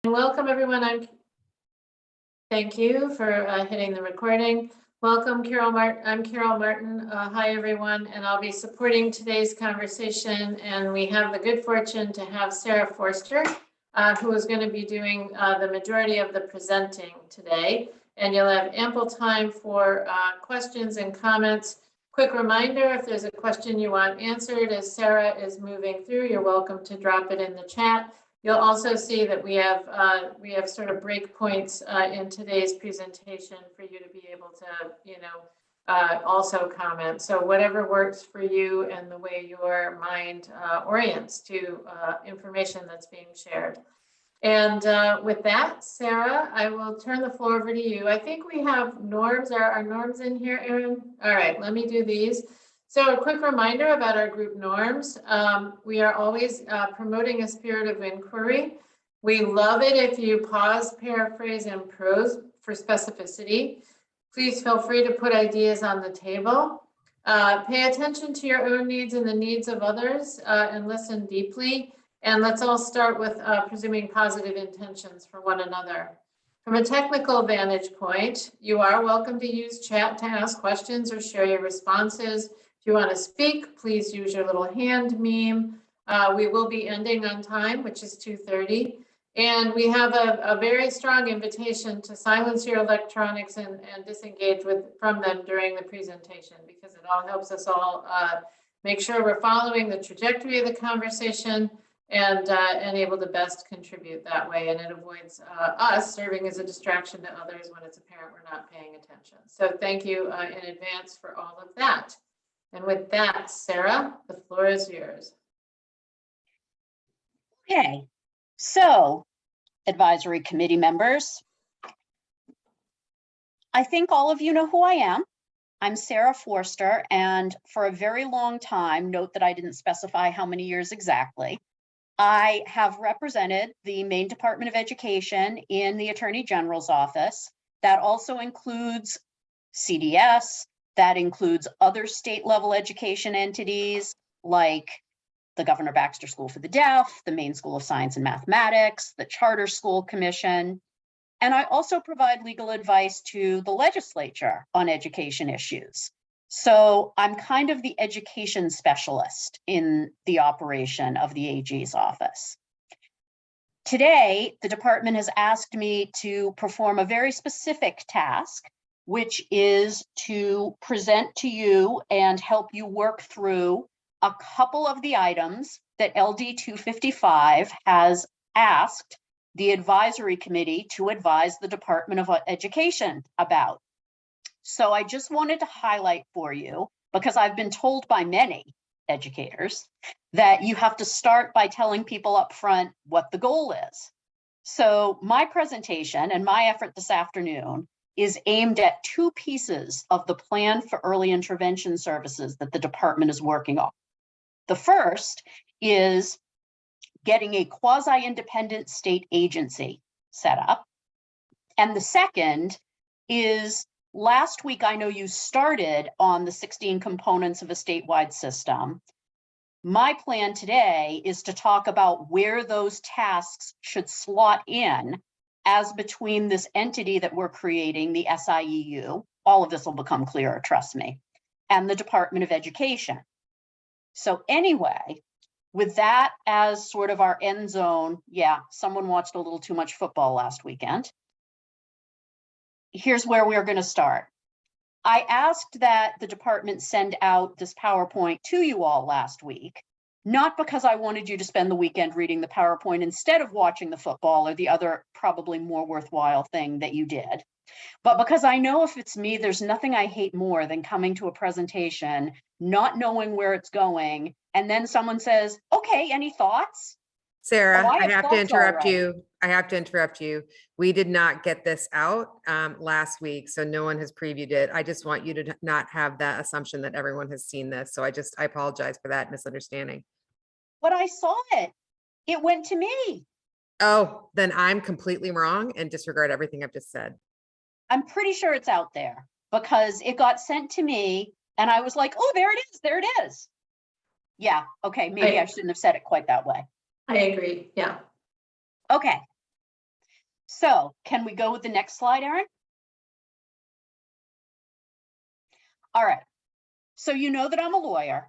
Welcome everyone. Thank you for hitting the recording. Welcome, Carol Martin. I'm Carol Martin. Hi everyone, and I'll be supporting today's conversation. And we have the good fortune to have Sarah Forster, who is going to be doing the majority of the presenting today. And you'll have ample time for questions and comments. Quick reminder, if there's a question you want answered as Sarah is moving through, you're welcome to drop it in the chat. You'll also see that we have sort of breakpoints in today's presentation for you to be able to, also comment. So whatever works for you and the way your mind orients to information that's being shared. And with that, Sarah, I will turn the floor over to you. I think we have norms. Are our norms in here, Erin? All right, let me do these. So a quick reminder about our group norms. We are always promoting a spirit of inquiry. We love it if you pause, paraphrase, and prose for specificity. Please feel free to put ideas on the table. Pay attention to your own needs and the needs of others and listen deeply. And let's all start with presuming positive intentions for one another. From a technical vantage point, you are welcome to use chat to ask questions or share your responses. If you want to speak, please use your little hand meme. We will be ending on time, which is 2:30. And we have a very strong invitation to silence your electronics and disengage from them during the presentation, because it all helps us all make sure we're following the trajectory of the conversation and able to best contribute that way. And it avoids us serving as a distraction to others when it's apparent we're not paying attention. So thank you in advance for all of that. And with that, Sarah, the floor is yours. Okay, so advisory committee members, I think all of you know who I am. I'm Sarah Forster, and for a very long time, note that I didn't specify how many years exactly, I have represented the Maine Department of Education in the Attorney General's office. That also includes CDS. That includes other state level education entities like the Governor Baxter School for the Deaf, the Maine School of Science and Mathematics, the Charter School Commission. And I also provide legal advice to the legislature on education issues. So I'm kind of the education specialist in the operation of the AG's office. Today, the department has asked me to perform a very specific task, which is to present to you and help you work through a couple of the items that LD 255 has asked the advisory committee to advise the Department of Education about. So I just wanted to highlight for you, because I've been told by many educators that you have to start by telling people up front what the goal is. So my presentation and my effort this afternoon is aimed at two pieces of the plan for early intervention services that the department is working on. The first is getting a quasi-independent state agency set up. And the second is, last week, I know you started on the 16 components of a statewide system. My plan today is to talk about where those tasks should slot in as between this entity that we're creating, the SIEU, all of this will become clearer, trust me, and the Department of Education. So anyway, with that as sort of our end zone, yeah, someone watched a little too much football last weekend. Here's where we're going to start. I asked that the department send out this PowerPoint to you all last week, not because I wanted you to spend the weekend reading the PowerPoint instead of watching the football or the other probably more worthwhile thing that you did, but because I know if it's me, there's nothing I hate more than coming to a presentation, not knowing where it's going, and then someone says, okay, any thoughts? Sarah, Oh, I have to interrupt already. you. I have to interrupt you. We did not get this out last week, so no one has previewed it. I just want you to not have that assumption that everyone has seen this. So I apologize for that misunderstanding. But I saw it. It went to me. Oh, then I'm completely wrong and disregard everything I've just said. I'm pretty sure it's out there because it got sent to me and I was like, oh, there it is. There it is. Yeah. Okay. Maybe I shouldn't have said it quite that way. I agree. Yeah. Okay. So can we go with the next slide, Erin? All right. So you know that I'm a lawyer.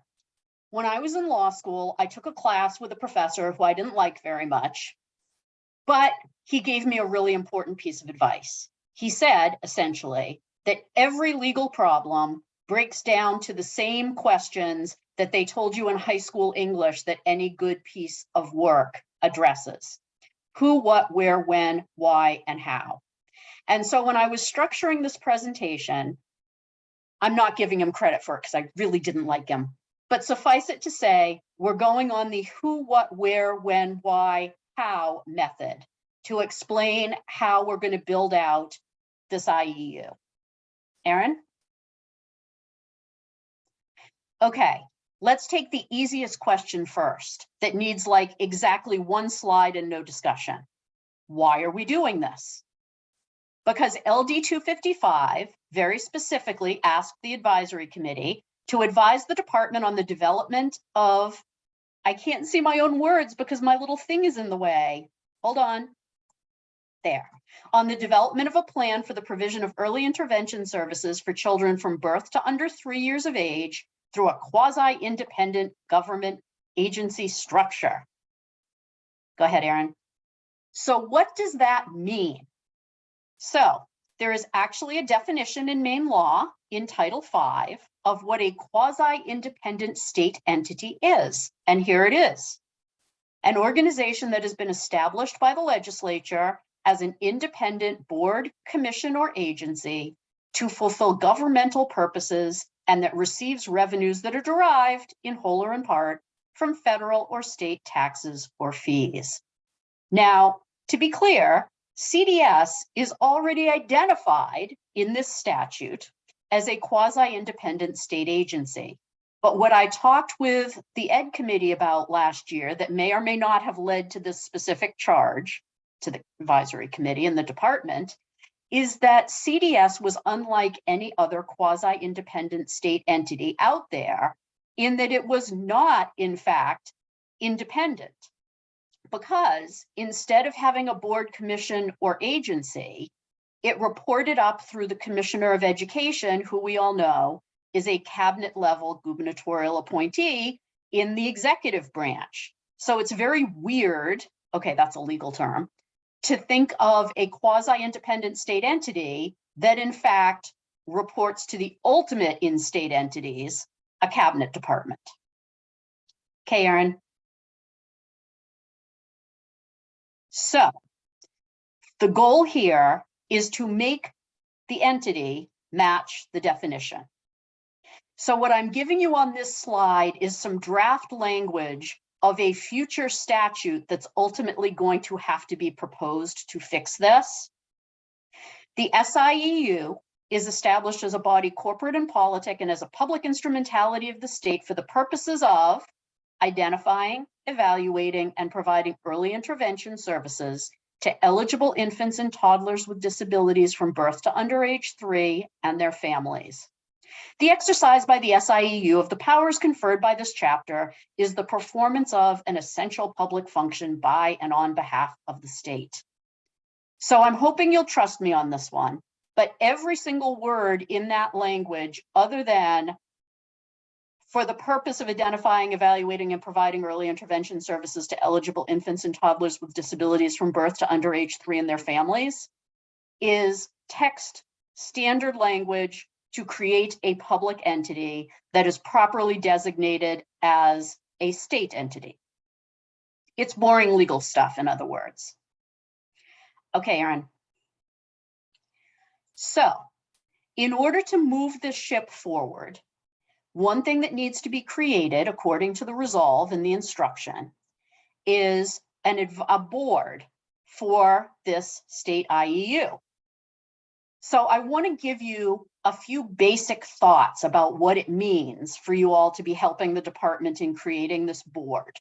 When I was in law school, I took a class with a professor who I didn't like very much, but he gave me a really important piece of advice. He said, essentially, that every legal problem breaks down to the same questions that they told you in high school English that any good piece of work addresses. Who, what, where, when, why, and how. And so when I was structuring this presentation, I'm not giving him credit for it because I really didn't like him. But suffice it to say, we're going on the who, what, where, when, why, how method to explain how we're going to build out this IEU. Erin? Okay, let's take the easiest question first that needs like exactly one slide and no discussion. Why are we doing this? Because LD 255 very specifically asked the advisory committee to advise the department on the development of, I can't see my own words because my little thing is in the way. Hold on. There. On the development of a plan for the provision of early intervention services for children from birth to under 3 years of age through a quasi-independent government agency structure. Go ahead, Erin. So what does that mean? So there is actually a definition in Maine law in Title V of what a quasi-independent state entity is. And here it is. An organization that has been established by the legislature as an independent board, commission, or agency to fulfill governmental purposes and that receives revenues that are derived in whole or in part from federal or state taxes or fees. Now, to be clear, CDS is already identified in this statute as a quasi-independent state agency. But what I talked with the Ed Committee about last year that may or may not have led to this specific charge to the advisory committee and the department is that CDS was unlike any other quasi-independent state entity out there in that it was not, in fact, independent. Because instead of having a board, commission, or agency, it reported up through the Commissioner of Education, who we all know is a cabinet level gubernatorial appointee in the executive branch. So it's very weird, okay, that's a legal term, to think of a quasi-independent state entity that in fact reports to the ultimate in state entities, a cabinet department. Okay, Erin. So the goal here is to make the entity match the definition. So what I'm giving you on this slide is some draft language of a future statute that's ultimately going to have to be proposed to fix this. The SIEU is established as a body corporate and politic and as a public instrumentality of the state for the purposes of identifying, evaluating, and providing early intervention services to eligible infants and toddlers with disabilities from birth to under age 3 and their families. The exercise by the SIEU of the powers conferred by this chapter is the performance of an essential public function by and on behalf of the state. So I'm hoping you'll trust me on this one, but every single word in that language, other than for the purpose of identifying, evaluating, and providing early intervention services to eligible infants and toddlers with disabilities from birth to under age 3 and their families, is text standard language to create a public entity that is properly designated as a state entity. It's boring legal stuff, in other words. Okay, Erin. So, in order to move this ship forward, one thing that needs to be created, according to the resolve in the instruction, is a board for this state IEU. So I want to give you a few basic thoughts about what it means for you all to be helping the department in creating this board.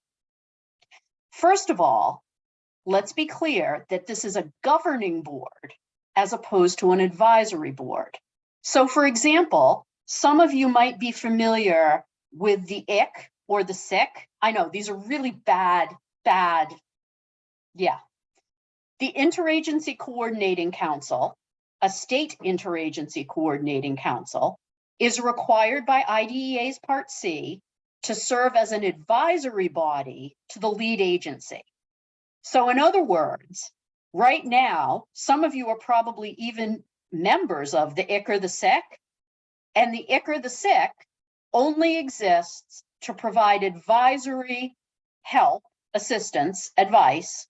First of all, let's be clear that this is a governing board as opposed to an advisory board. So for example, some of you might be familiar with the IC or the SIC. I know these are really bad, yeah. The Interagency Coordinating Council, a state interagency coordinating council, is required by IDEA's Part C to serve as an advisory body to the lead agency. So in other words, right now, some of you are probably even members of the IC or the SIC, and the IC or the SIC only exists to provide advisory help, assistance, advice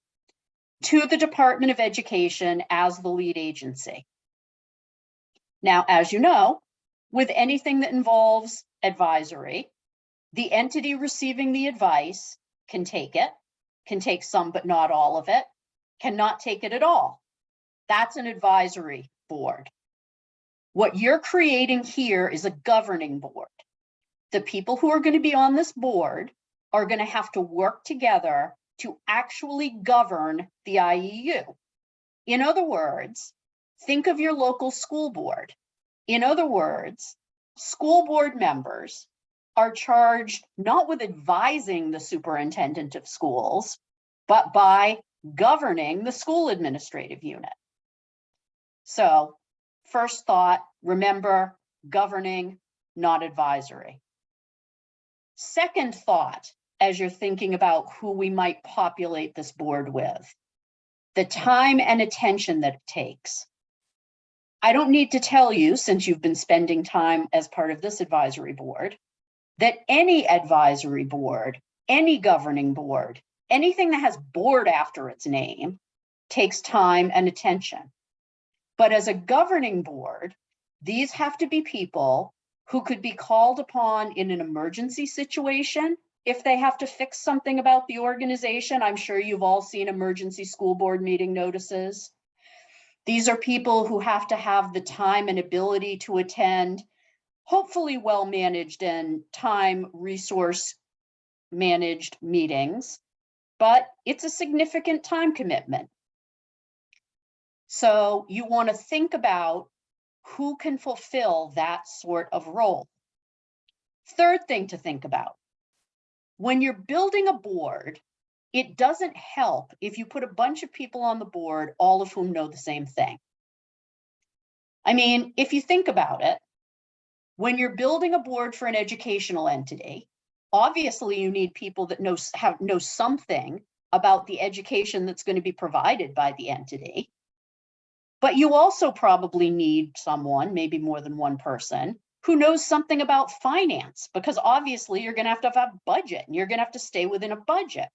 to the Department of Education as the lead agency. Now, as you know, with anything that involves advisory, the entity receiving the advice can take it, can take some but not all of it, cannot take it at all. That's an advisory board. What you're creating here is a governing board. The people who are going to be on this board are going to have to work together to actually govern the IEU. In other words, think of your local school board. In other words, school board members are charged not with advising the superintendent of schools, but by governing the school administrative unit. So, first thought, remember, governing, not advisory. Second thought, as you're thinking about who we might populate this board with, the time and attention that it takes. I don't need to tell you, since you've been spending time as part of this advisory board, that any advisory board, any governing board, anything that has board after its name takes time and attention. But as a governing board, these have to be people who could be called upon in an emergency situation if they have to fix something about the organization. I'm sure you've all seen emergency school board meeting notices. These are people who have to have the time and ability to attend, hopefully well-managed and time resource managed meetings, but it's a significant time commitment. So you want to think about who can fulfill that sort of role. Third thing to think about, when you're building a board, it doesn't help if you put a bunch of people on the board, all of whom know the same thing. I mean, if you think about it, when you're building a board for an educational entity, obviously you need people that know something about the education that's going to be provided by the entity. But you also probably need someone, maybe more than one person, who knows something about finance, because obviously you're going to have a budget and you're going to have to stay within a budget.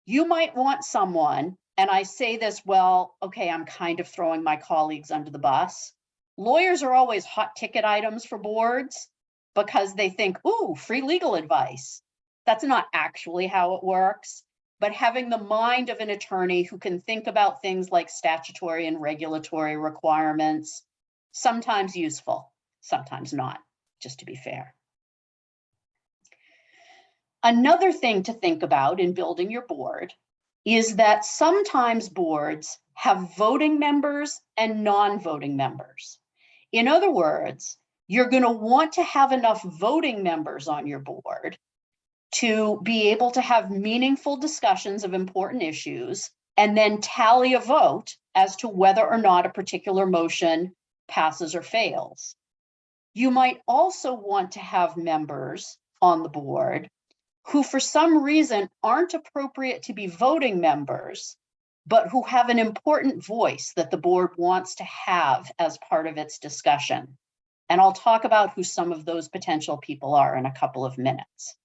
You might want someone, and I say this, well, okay, I'm kind of throwing my colleagues under the bus. Lawyers are always hot ticket items for boards because they think, ooh, free legal advice. That's not actually how it works. But having the mind of an attorney who can think about things like statutory and regulatory requirements, sometimes useful, sometimes not, just to be fair. Another thing to think about in building your board is that sometimes boards have voting members and non-voting members. In other words, you're going to want to have enough voting members on your board to be able to have meaningful discussions of important issues and then tally a vote as to whether or not a particular motion passes or fails. You might also want to have members on the board who for some reason aren't appropriate to be voting members, but who have an important voice that the board wants to have as part of its discussion. And I'll talk about who some of those potential people are in a couple of minutes.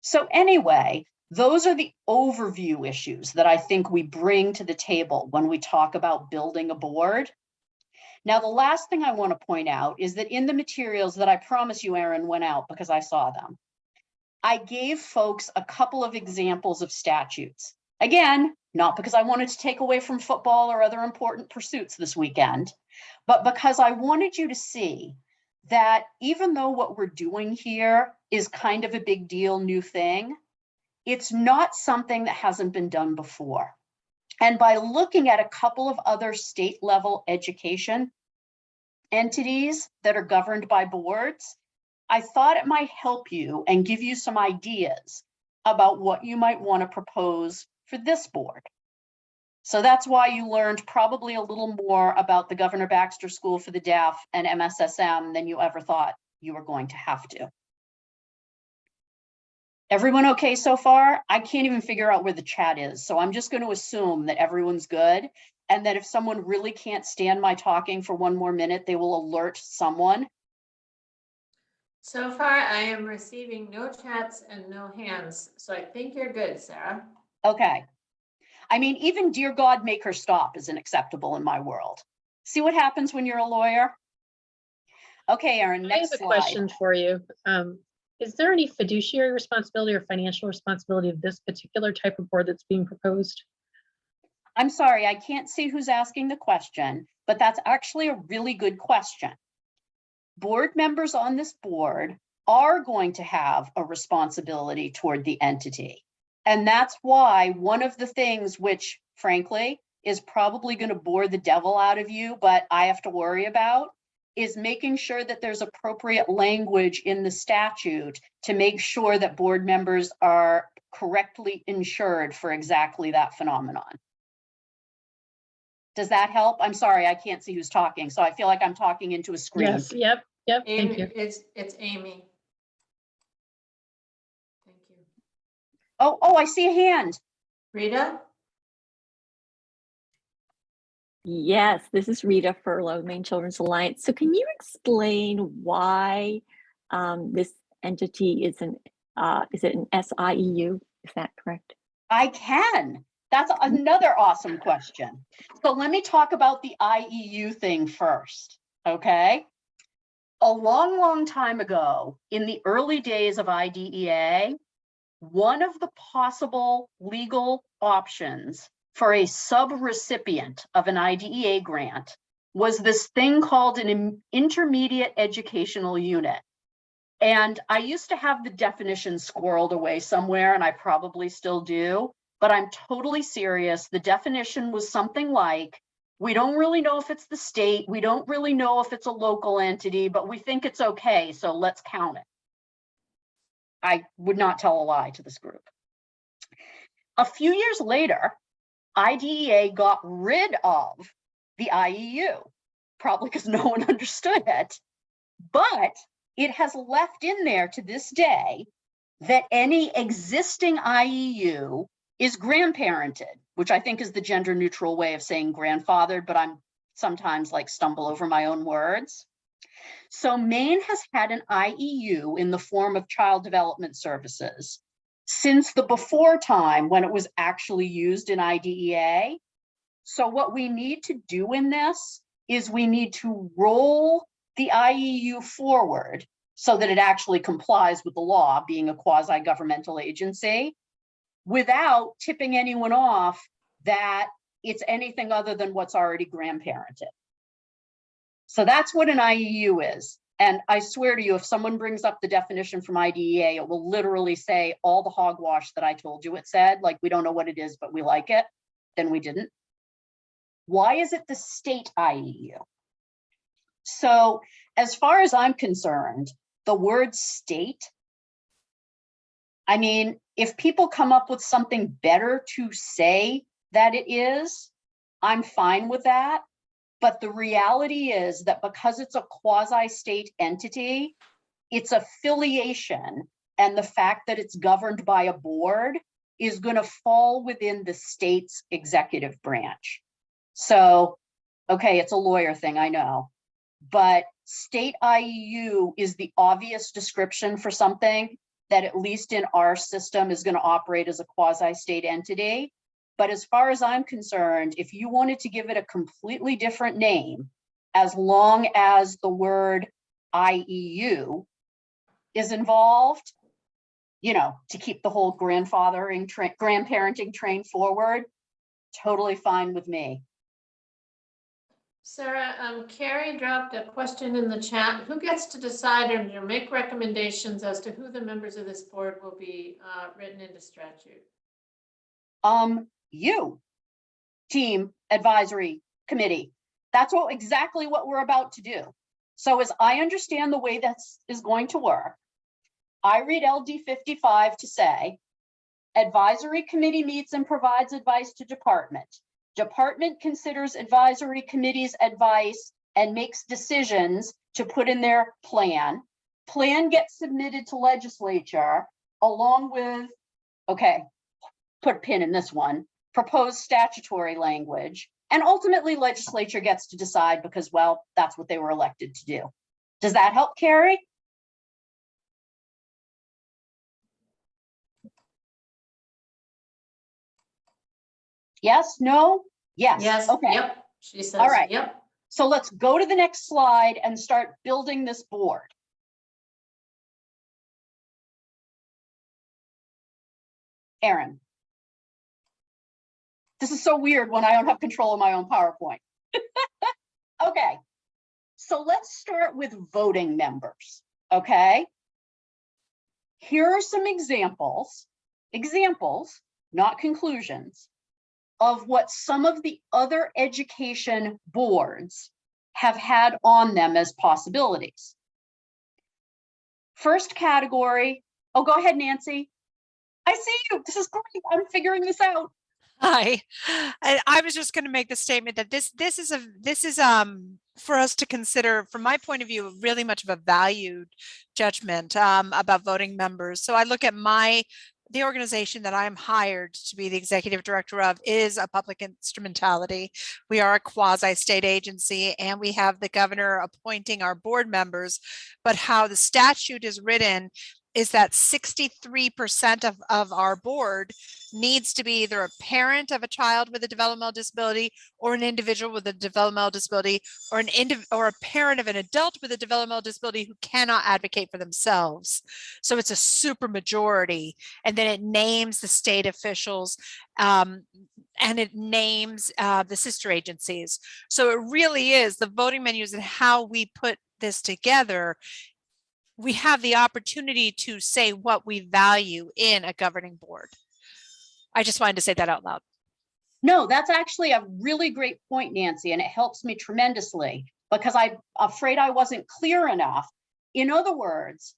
So anyway, those are the overview issues that I think we bring to the table when we talk about building a board. Now, the last thing I want to point out is that in the materials that I promise you, Erin, went out because I saw them, I gave folks a couple of examples of statutes. Again, not because I wanted to take away from football or other important pursuits this weekend, but because I wanted you to see that even though what we're doing here is kind of a big deal, new thing, it's not something that hasn't been done before. And by looking at a couple of other state level education entities that are governed by boards, I thought it might help you and give you some ideas about what you might want to propose for this board. So that's why you learned probably a little more about the Governor Baxter School for the Deaf and MSSM than you ever thought you were going to have to. Everyone okay so far? I can't even figure out where the chat is. So I'm just going to assume that everyone's good. And that if someone really can't stand my talking for one more minute, they will alert someone. So far, I am receiving no chats and no hands. So I think you're good, Sarah. Okay. I mean, even dear God, make her stop isn't acceptable in my world. See what happens when you're a lawyer? Okay, Erin, I have next a slide. question for you. Is there any fiduciary responsibility or financial responsibility of this particular type of board that's being proposed? I'm sorry, I can't see who's asking the question, but that's actually a really good question. Board members on this board are going to have a responsibility toward the entity. And that's why one of the things which, frankly, is probably going to bore the devil out of you, but I have to worry about, is making sure that there's appropriate language in the statute to make sure that board members are correctly insured for exactly that phenomenon. Does that help? I'm sorry, I can't see who's talking, so I feel like I'm talking into a screen. Yes, yep, thank Amy, you. it's Amy. Thank you. Oh, I see a hand. Rita? Yes, this is Rita Furlow, Maine Children's Alliance. So can you explain why this entity is it an SIEU? Is that correct? I can. That's another awesome question. So let me talk about the IEU thing first, okay? A long, long time ago, in the early days of IDEA, one of the possible legal options for a sub-recipient of an IDEA grant was this thing called an intermediate educational unit. And I used to have the definition squirreled away somewhere, and I probably still do, but I'm totally serious. The definition was something like, we don't really know if it's the state, we don't really know if it's a local entity, but we think it's okay, so let's count it. I would not tell a lie to this group. A few years later, IDEA got rid of the IEU, probably because no one understood it, but it has left in there to this day that any existing IEU is grandparented, which I think is the gender neutral way of saying grandfathered, but I'm sometimes like stumble over my own words. So Maine has had an IEU in the form of child development services since the before time when it was actually used in IDEA. So what we need to do in this is we need to roll the IEU forward so that it actually complies with the law, being a quasi-governmental agency, without tipping anyone off that it's anything other than what's already grandparented. So that's what an IEU is. And I swear to you, if someone brings up the definition from IDEA, it will literally say all the hogwash that I told you it said, like we don't know what it is, but we like it. Then we didn't. Why is it the state IEU? So as far as I'm concerned, the word state, I mean, if people come up with something better to say that it is, I'm fine with that. But the reality is that because it's a quasi-state entity, its affiliation and the fact that it's governed by a board is going to fall within the state's executive branch. So, okay, it's a lawyer thing, I know, but state IEU is the obvious description for something that at least in our system is going to operate as a quasi-state entity. But as far as I'm concerned, if you wanted to give it a completely different name, as long as the word IEU is involved, you know, to keep the whole grandparenting train forward, totally fine with me. Sarah, Carrie dropped a question in the chat. Who gets to decide or to make recommendations as to who the members of this board will be written into statute? You, team advisory committee. That's exactly what we're about to do. So as I understand the way this is going to work, I read LD 55 to say, advisory committee meets and provides advice to department. Department considers advisory committee's advice and makes decisions to put in their plan. Plan gets submitted to legislature along with, okay, put a pin in this one, proposed statutory language. And ultimately legislature gets to decide because, well, that's what they were elected to do. Does that help, Carrie? Yes, no? Yes. Yes, Okay. yep, she says, All right. yep. So let's go to the next slide and start building this board. Erin. This is so weird when I don't have control of my own PowerPoint. Okay, so let's start with voting members, okay? Here are some examples, not conclusions, of what some of the other education boards have had on them as possibilities. First category, oh, go ahead, Nancy. I see you, this is great, I'm figuring this out. Hi, I was just going to make the statement that this is for us to consider, from my point of view, really much of a valued judgment about voting members. So I look at the organization that I'm hired to be the executive director of is a public instrumentality. We are a quasi-state agency and we have the governor appointing our board members, but how the statute is written is that 63% of our board needs to be either a parent of a child with a developmental disability or an individual with a developmental disability or a parent of an adult with a developmental disability who cannot advocate for themselves. So it's a super majority. And then it names the state officials and it names the sister agencies. So it really is the voting menus and how we put this together. We have the opportunity to say what we value in a governing board. I just wanted to say that out loud. No, that's actually a really great point, Nancy, and it helps me tremendously because I'm afraid I wasn't clear enough. In other words,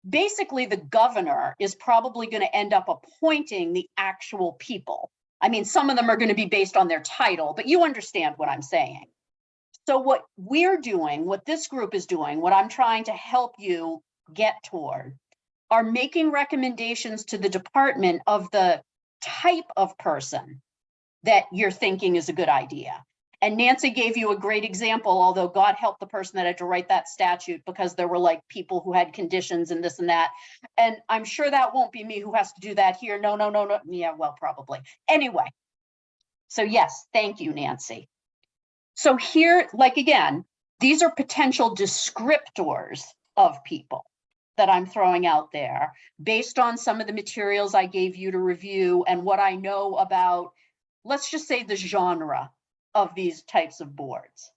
basically the governor is probably going to end up appointing the actual people. I mean, some of them are going to be based on their title, but you understand what I'm saying. So what we're doing, what this group is doing, what I'm trying to help you get toward, are making recommendations to the department of the type of person that you're thinking is a good idea. And Nancy gave you a great example, although God help the person that had to write that statute because there were like people who had conditions and this and that. And I'm sure that won't be me who has to do that here. No. Yeah, well, probably. Anyway, so yes, thank you, Nancy. So here, like again, these are potential descriptors of people that I'm throwing out there based on some of the materials I gave you to review and what I know about, let's just say, the genre of these types of boards.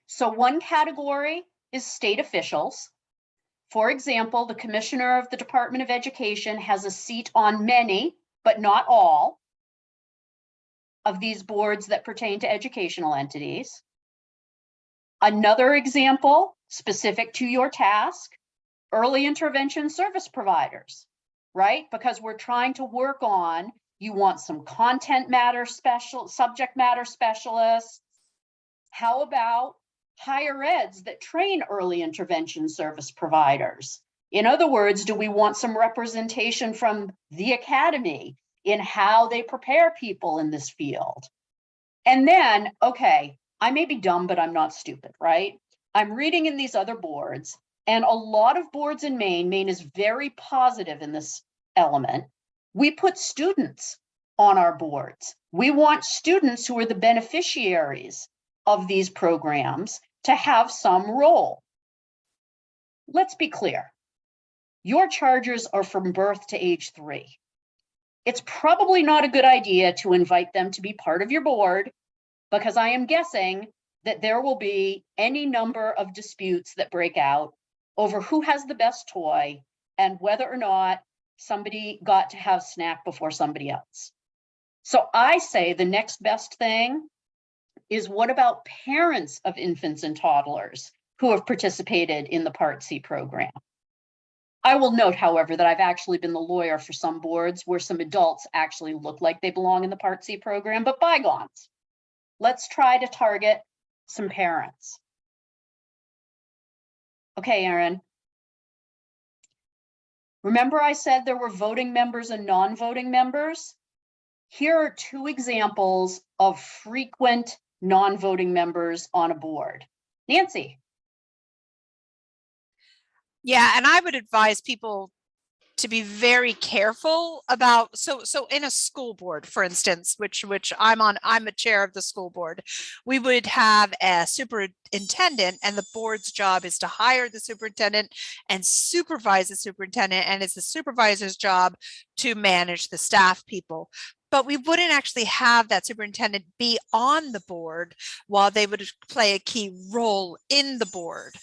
So one category is state officials. For example, the commissioner of the Department of Education has a seat on many, but not all, of these boards that pertain to educational entities. Another example, specific to your task, early intervention service providers, right? Because we're trying to work on, you want some subject matter specialists. How about higher eds that train early intervention service providers? In other words, do we want some representation from the academy in how they prepare people in this field? And then, okay, I may be dumb, but I'm not stupid, right? I'm reading in these other boards, and a lot of boards in Maine is very positive in this element. We put students on our boards. We want students who are the beneficiaries of these programs to have some role. Let's be clear. Your chargers are from birth to age 3. It's probably not a good idea to invite them to be part of your board because I am guessing that there will be any number of disputes that break out over who has the best toy and whether or not somebody got to have snack before somebody else. So I say the next best thing is, what about parents of infants and toddlers who have participated in the Part C program? I will note, however, that I've actually been the lawyer for some boards where some adults actually look like they belong in the Part C program, but bygones. Let's try to target some parents. Okay, Erin. Remember I said there were voting members and non-voting members? Here are two examples of frequent non-voting members on a board. Nancy. Yeah, and I would advise people to be very careful about, so in a school board, for instance, which I'm a chair of the school board, we would have a superintendent, and the board's job is to hire the superintendent and supervise the superintendent, and it's the supervisor's job to manage the staff people. But we wouldn't actually have that superintendent be on the board while they would play a key role in the board.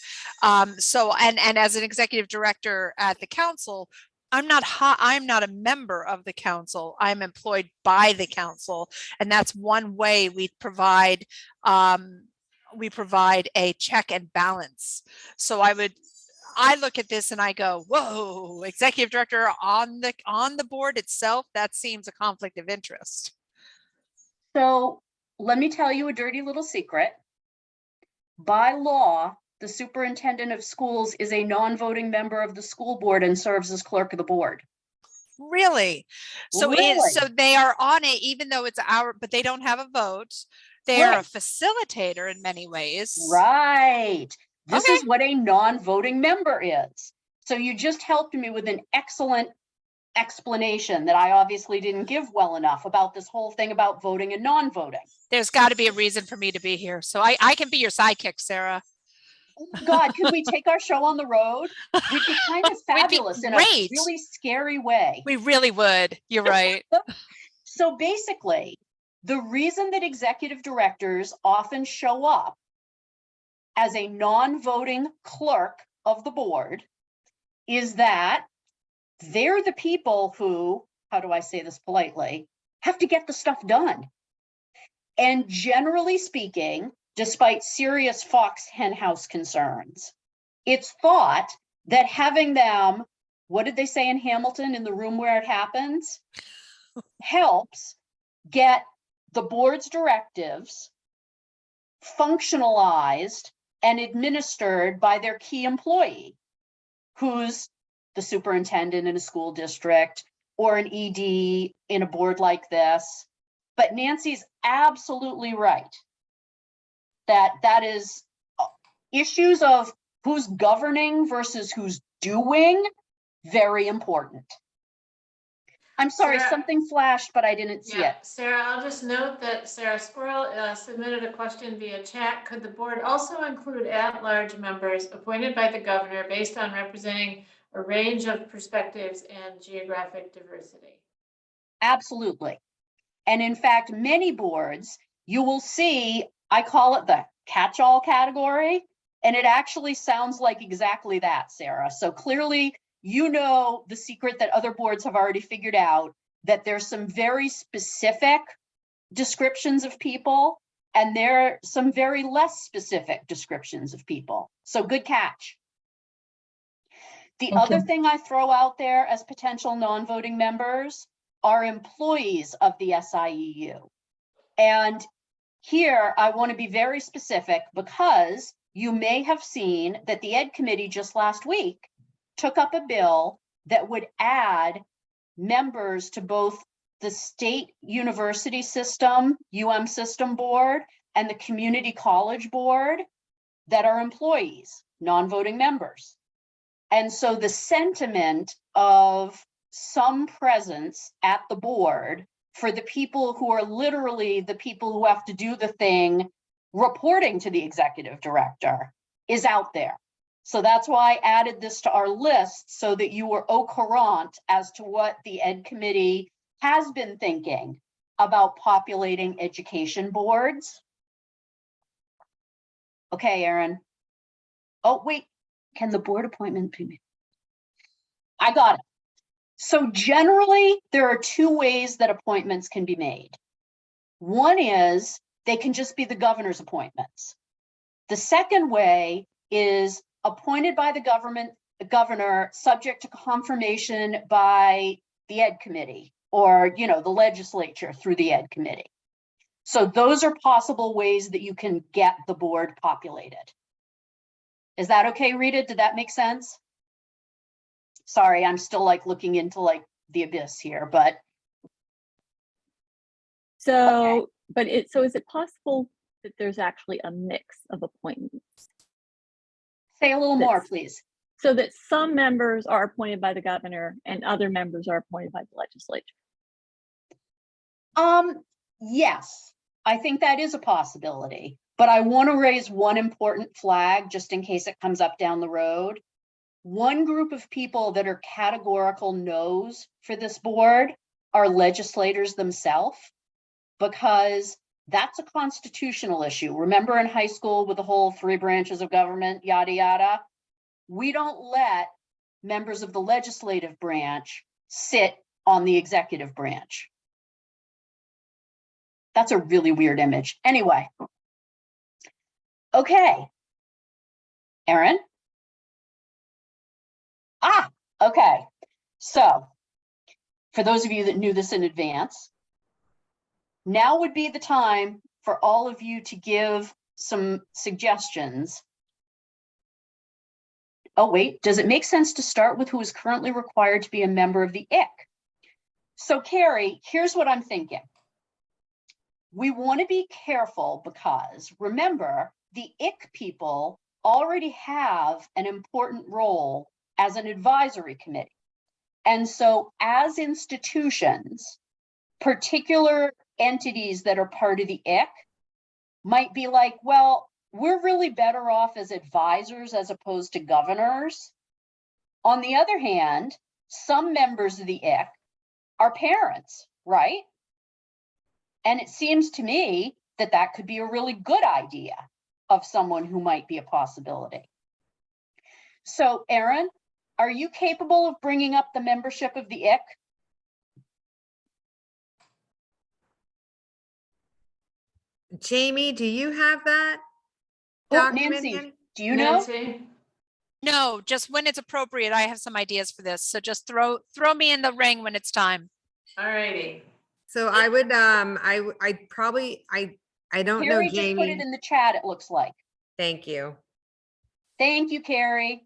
So, and as an executive director at the council, I'm not a member of the council. I'm employed by the council, and that's one way we provide a check and balance. So I look at this and I go, whoa, executive director on the board itself, that seems a conflict of interest. So let me tell you a dirty little secret. By law, the superintendent of schools is a non-voting member of the school board and serves as clerk of the board. Really? So Really? so they are on it, even though it's but they don't have a vote. They are a facilitator in many ways. Right. This Okay. is what a non-voting member is. So you just helped me with an excellent explanation that I obviously didn't give well enough about this whole thing about voting and non-voting. There's got to be a reason for me to be here. So I can be your sidekick, Sarah. God, could we take our show on the road? We'd be kind of fabulous in a great. really scary way. We really would. You're right. So basically, the reason that executive directors often show up as a non-voting clerk of the board is that they're the people who, how do I say this politely, have to get the stuff done. And generally speaking, despite serious Fox henhouse concerns, it's thought that having them, what did they say in Hamilton, in the room where it happens, helps get the board's directives functionalized and administered by their key employee, who's the superintendent in a school district or an ED in a board like this. But Nancy's absolutely right. That is issues of who's governing versus who's doing, very important. I'm sorry, Sarah, something flashed, but I didn't see it. Sarah, I'll just note that Sarah Squirrel submitted a question via chat. Could the board also include at-large members appointed by the governor based on representing a range of perspectives and geographic diversity? Absolutely. And in fact, many boards, you will see, I call it the catch-all category, and it actually sounds like exactly that, Sarah. So clearly, you know the secret that other boards have already figured out, that there's some very specific descriptions of people, and there are some very less specific descriptions of people. So good catch. The other thing I throw out there as potential non-voting members are employees of the SIEU. And here I want to be very specific because you may have seen that the Ed Committee just last week took up a bill that would add members to both the state university system, system board, and the community college board that are employees, non-voting members. And so the sentiment of some presence at the board for the people who are literally the people who have to do the thing reporting to the executive director is out there. So that's why I added this to our list so that you were au courant as to what the Ed Committee has been thinking about populating education boards. Okay, Erin. Oh, wait, can the board appointment be made? I got it. So generally, there are two ways that appointments can be made. One is they can just be the governor's appointments. The second way is appointed by the governor, subject to confirmation by the ed committee or, you know, the legislature through the ed committee. So those are possible ways that you can get the board populated. Is that okay, Rita? Did that make sense? Sorry, I'm still like looking into like the abyss here, but So, so is it possible that there's actually a mix of appointments? say a little more, That's- please. So that some members are appointed by the governor and other members are appointed by the legislature? Yes, I think that is a possibility, but I want to raise one important flag just in case it comes up down the road. One group of people that are categorical no's for this board are legislators themselves, because that's a constitutional issue. Remember in high school with the whole 3 branches of government, yada, yada? We don't let members of the legislative branch sit on the executive branch. That's a really weird image. Anyway. Okay. Erin? Okay. So for those of you that knew this in advance, now would be the time for all of you to give some suggestions. Oh, wait, does it make sense to start with who is currently required to be a member of the IC? So Carrie, here's what I'm thinking. We want to be careful because remember, the IC people already have an important role as an advisory committee. And so as institutions, particular entities that are part of the IC might be like, well, we're really better off as advisors as opposed to governors. On the other hand, some members of the IC are parents, right? And it seems to me that that could be a really good idea of someone who might be a possibility. So Erin, are you capable of bringing up the membership of the IC? Jamie, do you have that Oh, document Nancy, handy? do you know? Nancy? No, just when it's appropriate, I have some ideas for this. So just throw me in the ring when it's time. All righty. So I would, I probably, I don't know, Carrie just put it Jamie. in the chat, it looks like. Thank you. Thank you, Carrie.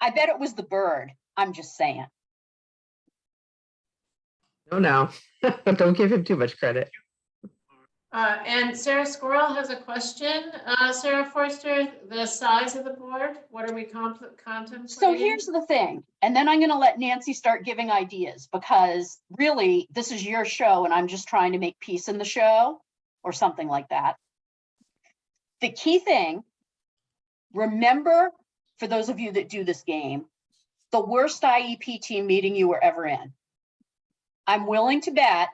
I bet it was the bird. I'm just saying. Oh, no, don't give him too much credit. And Sarah Squirrel has a question. Sarah Forster, the size of the board, what are we contemplating? So here's the thing, and then I'm going to let Nancy start giving ideas because really this is your show and I'm just trying to make peace in the show or something like that. The key thing, remember, for those of you that do this game, the worst IEP team meeting you were ever in. I'm willing to bet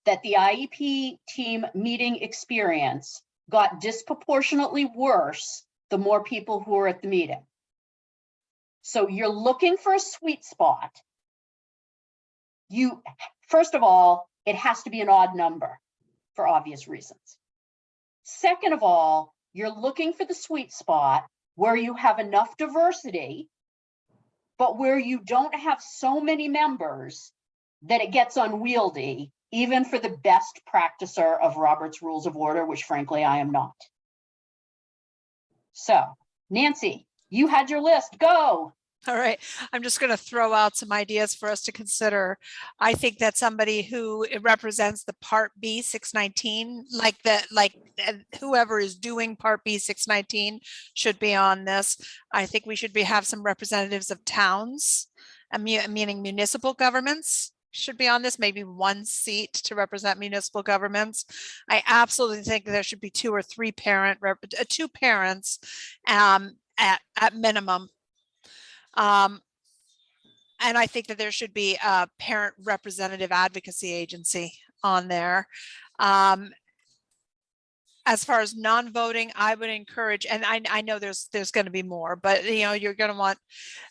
that the IEP team meeting experience got disproportionately worse the more people who were at the meeting. So you're looking for a sweet spot. First of all, it has to be an odd number for obvious reasons. Second of all, you're looking for the sweet spot where you have enough diversity, but where you don't have so many members that it gets unwieldy, even for the best practicer of Robert's Rules of Order, which frankly, I am not. So, Nancy, you had your list, go. All right, I'm just going to throw out some ideas for us to consider. I think that somebody who represents the Part B 619, like whoever is doing Part B 619 should be on this. I think we should have some representatives of towns, meaning municipal governments should be on this, maybe one seat to represent municipal governments. I absolutely think there should be 2 or 3 two parents at minimum. And I think that there should be a parent representative advocacy agency on there. As far as non-voting, I would encourage, and I know there's going to be more, but you know, you're going to want,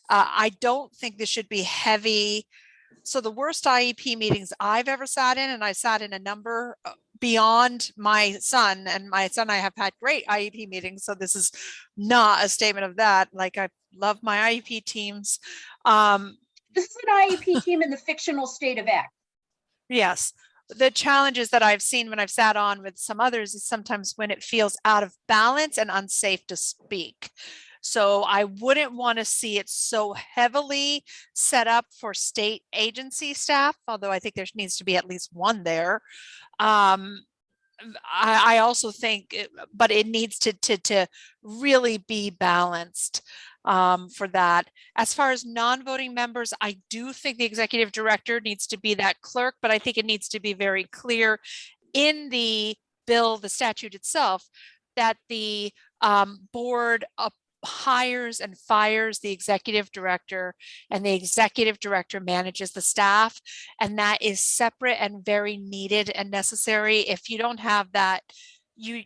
I don't think this should be heavy So the worst IEP meetings I've ever sat in, and I sat in a number beyond my son, and my son and I have had great IEP meetings. So this is not a statement of that. Like, I love my IEP teams. This is an IEP team in the fictional state of X. Yes. The challenges that I've seen when I've sat on with some others is sometimes when it feels out of balance and unsafe to speak. So I wouldn't want to see it so heavily set up for state agency staff, although I think there needs to be at least one there. I also think, but it needs to really be balanced for that. As far as non-voting members, I do think the executive director needs to be that clerk, but I think it needs to be very clear in the bill, the statute itself, that the board hires and fires the executive director, and the executive director manages the staff, and that is separate and very needed and necessary. If you don't have that, you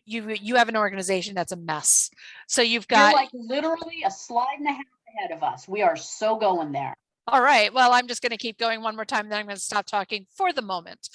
have an organization that's a mess. So you've You're got like literally a slide and a half ahead of us. We are so going there. all right. Well, I'm just going to keep going one more time, then I'm going to stop talking for the moment.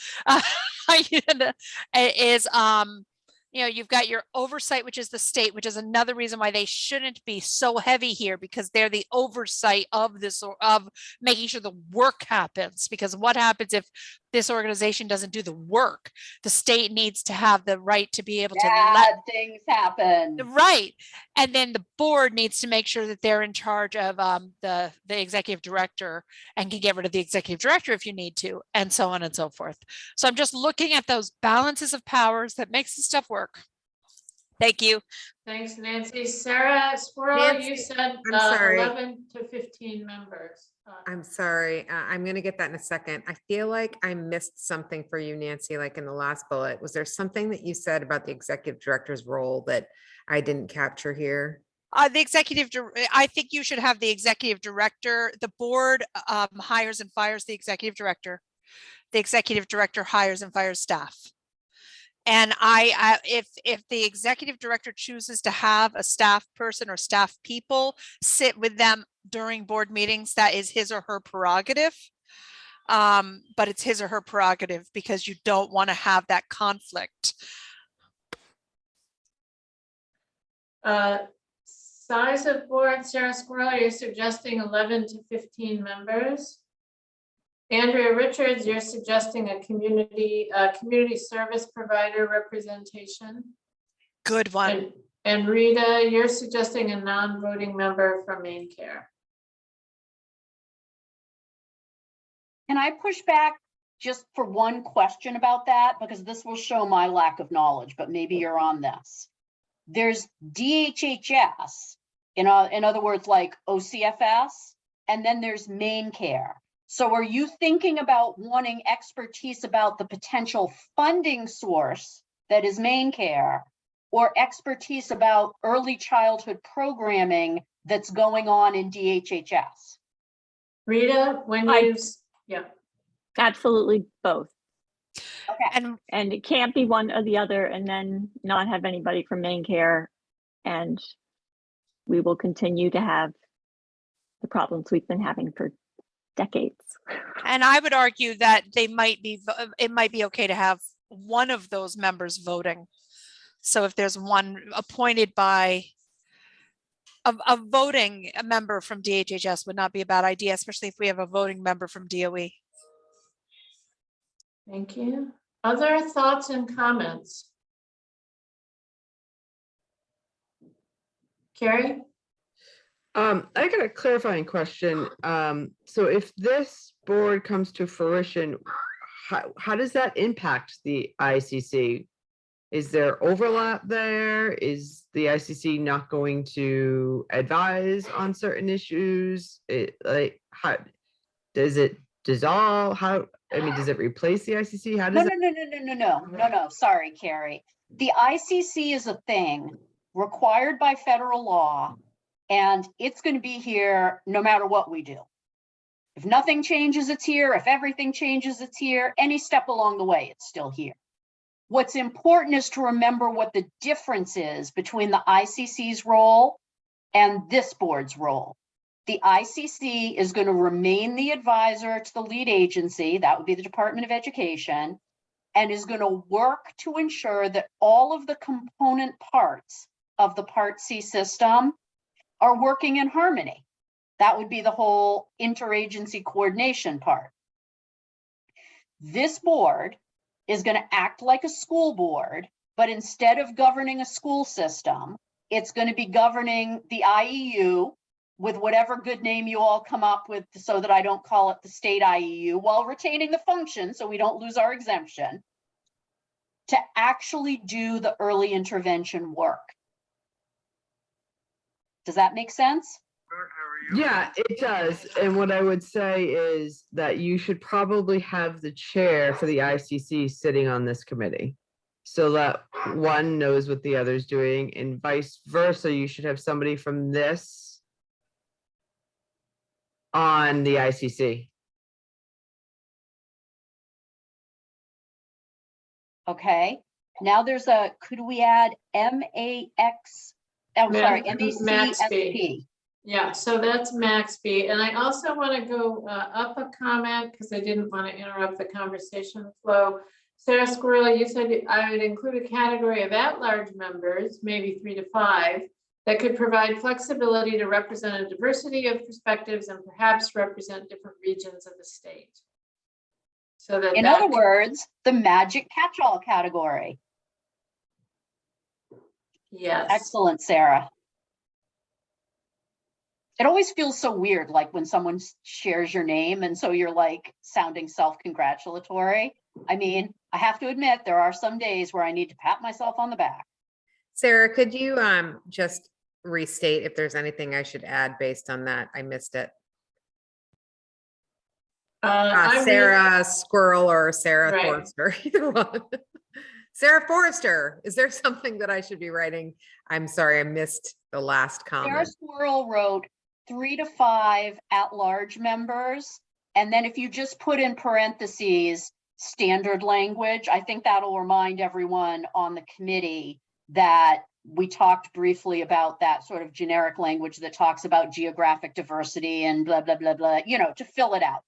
You've got your oversight, which is the state, which is another reason why they shouldn't be so heavy here, because they're the oversight of this, of making sure the work happens. Because what happens if this organization doesn't do the work? The state needs to have the right to be able to let things happen. right. And then the board needs to make sure that they're in charge of the executive director and can get rid of the executive director if you need to, and so on and so forth. So I'm just looking at those balances of powers that makes this stuff work. Thank you. Thanks, Nancy. Sarah Squirrel, you Nancy, said I'm sorry. 11 to 15 members. I'm sorry. I'm going to get that in a second. I feel like I missed something for you, Nancy, like in the last bullet. Was there something that you said about the executive director's role that I didn't capture here? The executive, I think you should have the executive director. The board hires and fires the executive director. The executive director hires and fires staff. And if the executive director chooses to have a staff person or staff people sit with them during board meetings, that is his or her prerogative. But it's his or her prerogative because you don't want to have that conflict. Size of board, Sarah Squirrel, you're suggesting 11 to 15 members. Andrea Richards, you're suggesting a community service provider representation. Good one. And Rita, you're suggesting a non-voting member from Maine Care. Can I push back just for one question about that? Because this will show my lack of knowledge, but maybe you're on this. There's DHHS, in other words, like OCFS, and then there's Maine Care. So are you thinking about wanting expertise about the potential funding source that is Maine Care, or expertise about early childhood programming that's going on in DHHS? Rita, when yeah. Absolutely both. Okay. And it can't be one or the other and then not have anybody from Maine Care. And we will continue to have the problems we've been having for decades. And I would argue that it might be okay to have one of those members voting. So if there's one appointed by a voting member from DHHS would not be a bad idea, especially if we have a voting member from DOE. Thank you. Other thoughts and comments? Carrie? I got a clarifying question. So if this board comes to fruition, how does that impact the ICC? Is there overlap there? Is the ICC not going to advise on certain issues? How does it dissolve? Does it replace the ICC? How does No. Sorry, Carrie. The ICC is a thing required by federal law, and it's going to be here no matter what we do. If nothing changes, it's here. If everything changes, it's here. Any step along the way, it's still here. What's important is to remember what the difference is between the ICC's role and this board's role. The ICC is going to remain the advisor to the lead agency, that would be the Department of Education, and is going to work to ensure that all of the component parts of the Part C system are working in harmony. That would be the whole interagency coordination part. This board is going to act like a school board, but instead of governing a school system, it's going to be governing the IEU with whatever good name you all come up with, so that I don't call it the state IEU, while retaining the function so we don't lose our exemption, to actually do the early intervention work. Does that make sense? Yeah, it does. And what I would say is that you should probably have the chair for the ICC sitting on this committee, so that one knows what the other's doing, and vice versa. You should have somebody from this on the ICC. Okay, now there's a, could we add MAX? I'm sorry, MACSP. Yeah, so that's Maxby. And I also want to go up a comment because I didn't want to interrupt the conversation flow. Sarah Squirrel, you said I would include a category of at-large members, maybe 3 to 5, that could provide flexibility to represent a diversity of perspectives and perhaps represent different regions of the state. So that In other words, the magic catch-all category. yes. Excellent, Sarah. It always feels so weird, like when someone shares your name and so you're like sounding self-congratulatory. I mean, I have to admit, there are some days where I need to pat myself on the back. Sarah, could you just restate if there's anything I should add based on that? I missed it. Sarah Squirrel or Sarah Right. Forster, either one. Sarah Forster, is there something that I should be writing? I'm sorry, I missed the last Sarah comment. Squirrel wrote 3 to 5 at-large members. And then if you just put in parentheses, standard language, I think that'll remind everyone on the committee that we talked briefly about that sort of generic language that talks about geographic diversity and blah, blah, blah, blah, you know, to fill it out.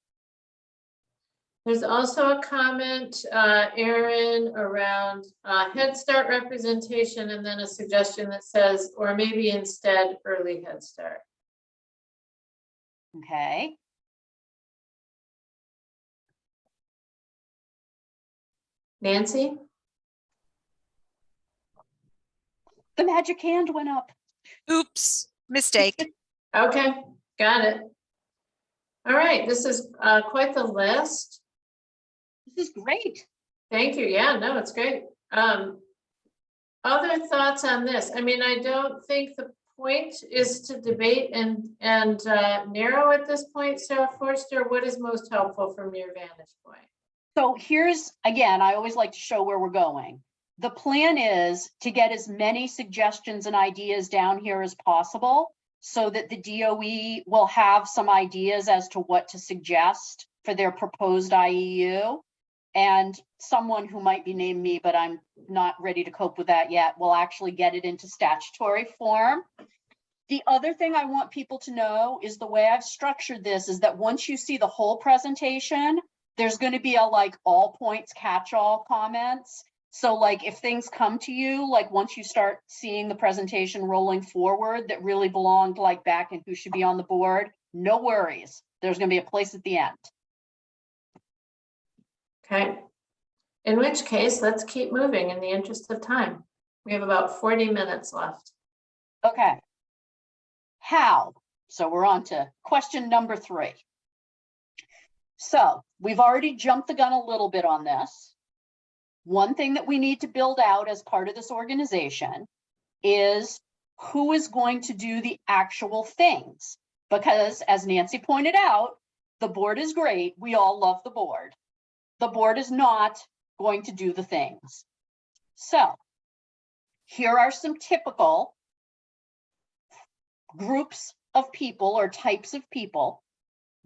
There's also a comment, Erin, around Head Start representation, and then a suggestion that says, or maybe instead early Head Start. Okay. Nancy? The magic hand went up. Oops, mistake. Okay, got it. All right, this is quite the list. This is great. Thank you. Yeah, no, it's great. Other thoughts on this? I mean, I don't think the point is to debate and narrow at this point. Sarah Forster, what is most helpful from your vantage point? So here's, again, I always like to show where we're going. The plan is to get as many suggestions and ideas down here as possible so that the DOE will have some ideas as to what to suggest for their proposed IEU. And someone who might be named me, but I'm not ready to cope with that yet, will actually get it into statutory form. The other thing I want people to know is the way I've structured this is that once you see the whole presentation, there's going to be a like all points catch-all comments. So like if things come to you, like once you start seeing the presentation rolling forward that really belonged like back in who should be on the board, no worries. There's going to be a place at the end. Okay. In which case, let's keep moving in the interest of time. We have about 40 minutes left. Okay. How? So we're on to question number 3. So we've already jumped the gun a little bit on this. One thing that we need to build out as part of this organization is who is going to do the actual things. Because as Nancy pointed out, the board is great. We all love the board. The board is not going to do the things. So here are some typical groups of people or types of people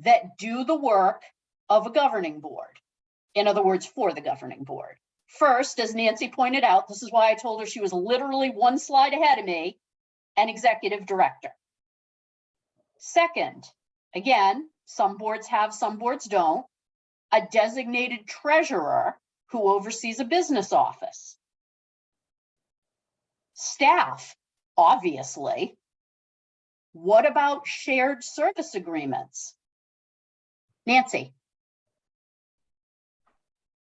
that do the work of a governing board. In other words, for the governing board. First, as Nancy pointed out, this is why I told her she was literally one slide ahead of me, an executive director. Second, again, some boards have, some boards don't, a designated treasurer who oversees a business office. Staff, obviously. What about shared service agreements? Nancy?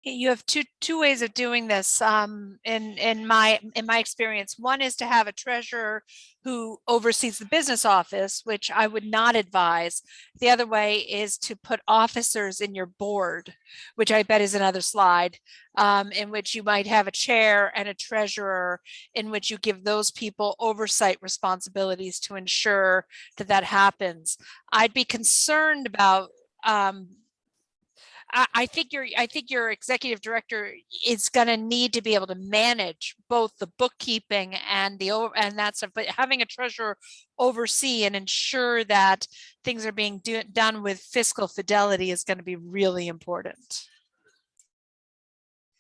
You have two ways of doing this in my experience. One is to have a treasurer who oversees the business office, which I would not advise. The other way is to put officers in your board, which I bet is another slide, in which you might have a chair and a treasurer, in which you give those people oversight responsibilities to ensure that that happens. I'd be concerned about I think your executive director is going to need to be able to manage both the bookkeeping and that stuff, but having a treasurer oversee and ensure that things are being done with fiscal fidelity is going to be really important.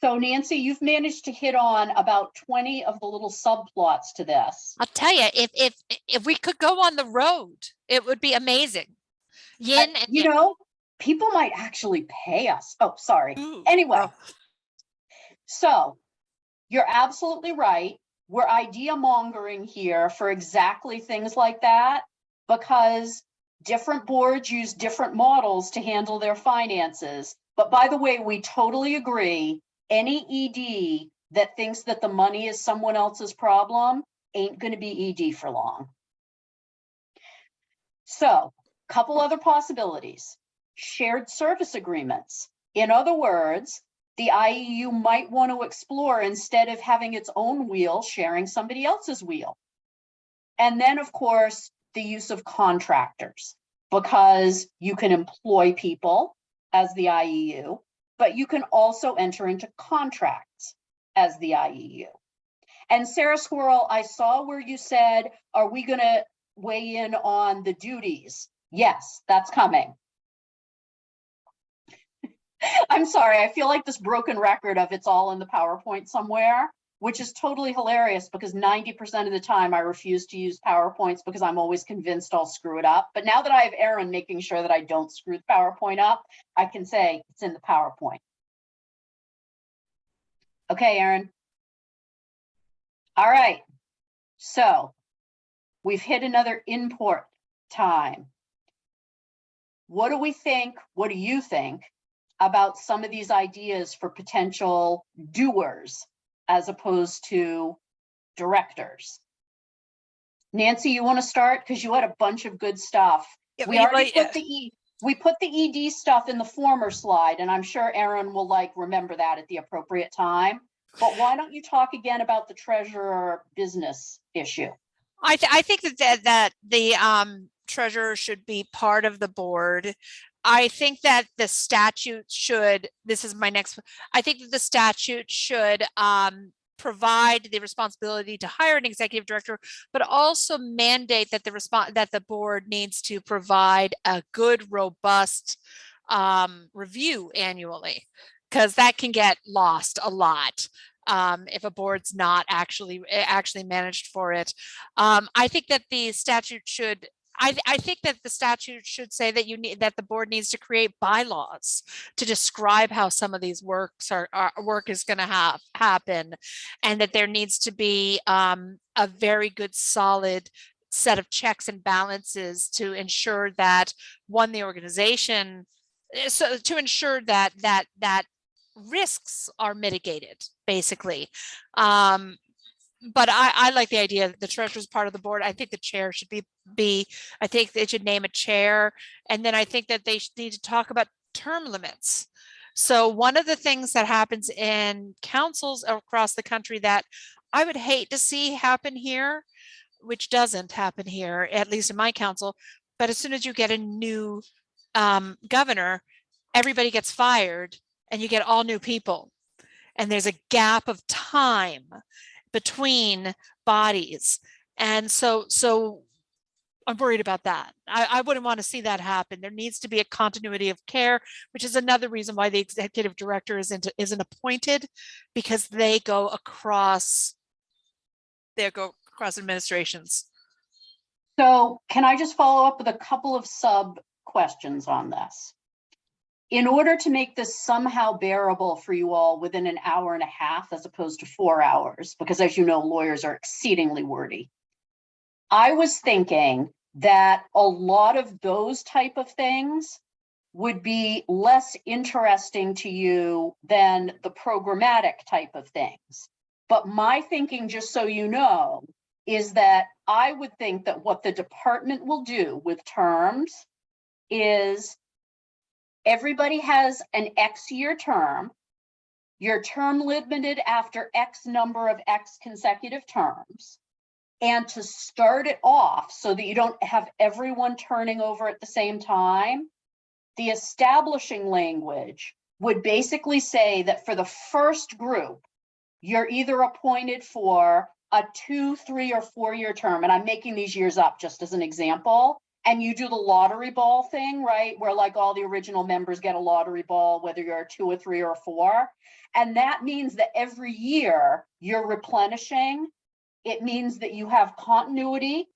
So Nancy, you've managed to hit on about 20 of the little subplots to this. I'll tell you, if we could go on the road, it would be amazing. Yin and you know, people might actually pay us. Oh, sorry. Ooh, Anyway, oh. So you're absolutely right. We're idea mongering here for exactly things like that, because different boards use different models to handle their finances. But by the way, we totally agree. Any ED that thinks that the money is someone else's problem ain't going to be ED for long. So, couple other possibilities. Shared service agreements. In other words, the IEU might want to explore, instead of having its own wheel, sharing somebody else's wheel. And then, of course, the use of contractors, because you can employ people as the IEU, but you can also enter into contracts as the IEU. And Sarah Squirrel, I saw where you said, are we going to weigh in on the duties? Yes, that's coming. I'm sorry, I feel like this broken record of it's all in the PowerPoint somewhere, which is totally hilarious, because 90% of the time I refuse to use PowerPoints because I'm always convinced I'll screw it up. But now that I have Erin making sure that I don't screw the PowerPoint up, I can say it's in the PowerPoint. Okay, Erin. All right, so we've hit another import time. What do we think? What do you think about some of these ideas for potential doers as opposed to directors? Nancy, you want to start? Because you had a bunch of good stuff. Yeah, We already put the ED stuff in the former slide, and I'm sure Erin will remember that at the appropriate time. But why don't you talk again about the treasurer business issue? I think that the treasurer should be part of the board. I think that the statute should, this is my next, I think that the statute should provide the responsibility to hire an executive director, but also mandate that the board needs to provide a good, robust review annually, because that can get lost a lot if a board's not actually managed for it. I think that the statute should. I think that the statute should say that that the board needs to create bylaws to describe how some of these work is going to happen, and that there needs to be a very good, solid set of checks and balances to ensure that the organization, so to ensure that risks are mitigated, basically. But I like the idea that the treasurer is part of the board. I think the chair should be, I think they should name a chair. And then I think that they need to talk about term limits. So one of the things that happens in councils across the country that I would hate to see happen here, which doesn't happen here, at least in my council, but as soon as you get a new governor, everybody gets fired and you get all new people. And there's a gap of time between bodies. And so I'm worried about that. I wouldn't want to see that happen. There needs to be a continuity of care, which is another reason why the executive director isn't appointed, because they go across administrations. So can I just follow up with a couple of sub questions on this? In order to make this somehow bearable for you all within an hour and a half, as opposed to 4 hours, because as you know, lawyers are exceedingly wordy. I was thinking that a lot of those type of things would be less interesting to you than the programmatic type of things. But my thinking, just so you know, is that I would think that what the department will do with terms is everybody has an X-year term. Your term limited after X number of X consecutive terms. And to start it off so that you don't have everyone turning over at the same time, the establishing language would basically say that for the first group, you're either appointed for a 2, 3, or 4-year term, and I'm making these years up just as an example, and you do the lottery ball thing, right? Where like all the original members get a lottery ball, whether you're a 2, or 3, or 4. And that means that every year you're replenishing. It means that you have continuity,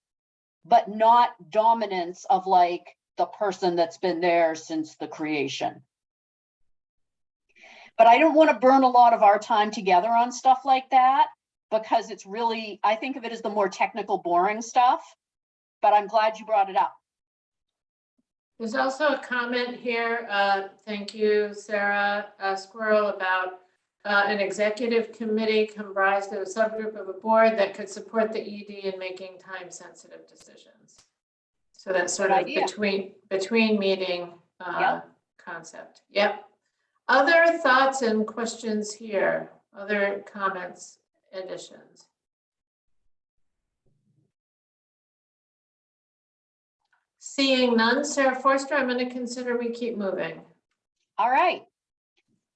but not dominance of like the person that's been there since the creation. But I don't want to burn a lot of our time together on stuff like that, because it's really, I think of it as the more technical, boring stuff, but I'm glad you brought it up. There's also a comment here, thank you, Sarah Squirrel, about an executive committee comprised of a subgroup of a board that could support the ED in making time-sensitive decisions. So that's sort of between meeting concept. Yep. Other thoughts and questions here? Other comments, additions? Seeing none, Sarah Forster, I'm going to consider we keep moving. All right.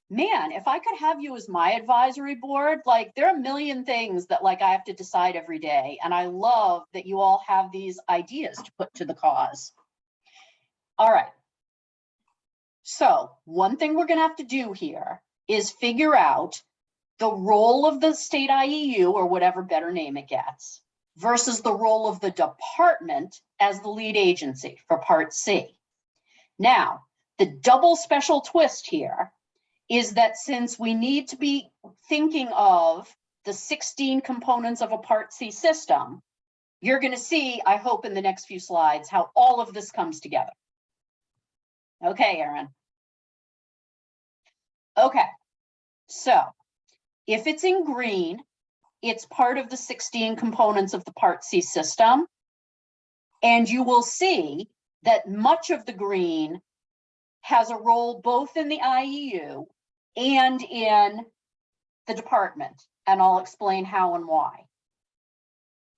Man, if I could have you as my advisory board, like there are a million things that like I have to decide every day. And I love that you all have these ideas to put to the cause. All right. So one thing we're going to have to do here is figure out the role of the state IEU, or whatever better name it gets, versus the role of the department as the lead agency for Part C. Now, the double special twist here is that since we need to be thinking of the 16 components of a Part C system, you're going to see, I hope in the next few slides, how all of this comes together. Okay, Erin. Okay, so if it's in green, it's part of the 16 components of the Part C system. And you will see that much of the green has a role both in the IEU and in the department. And I'll explain how and why.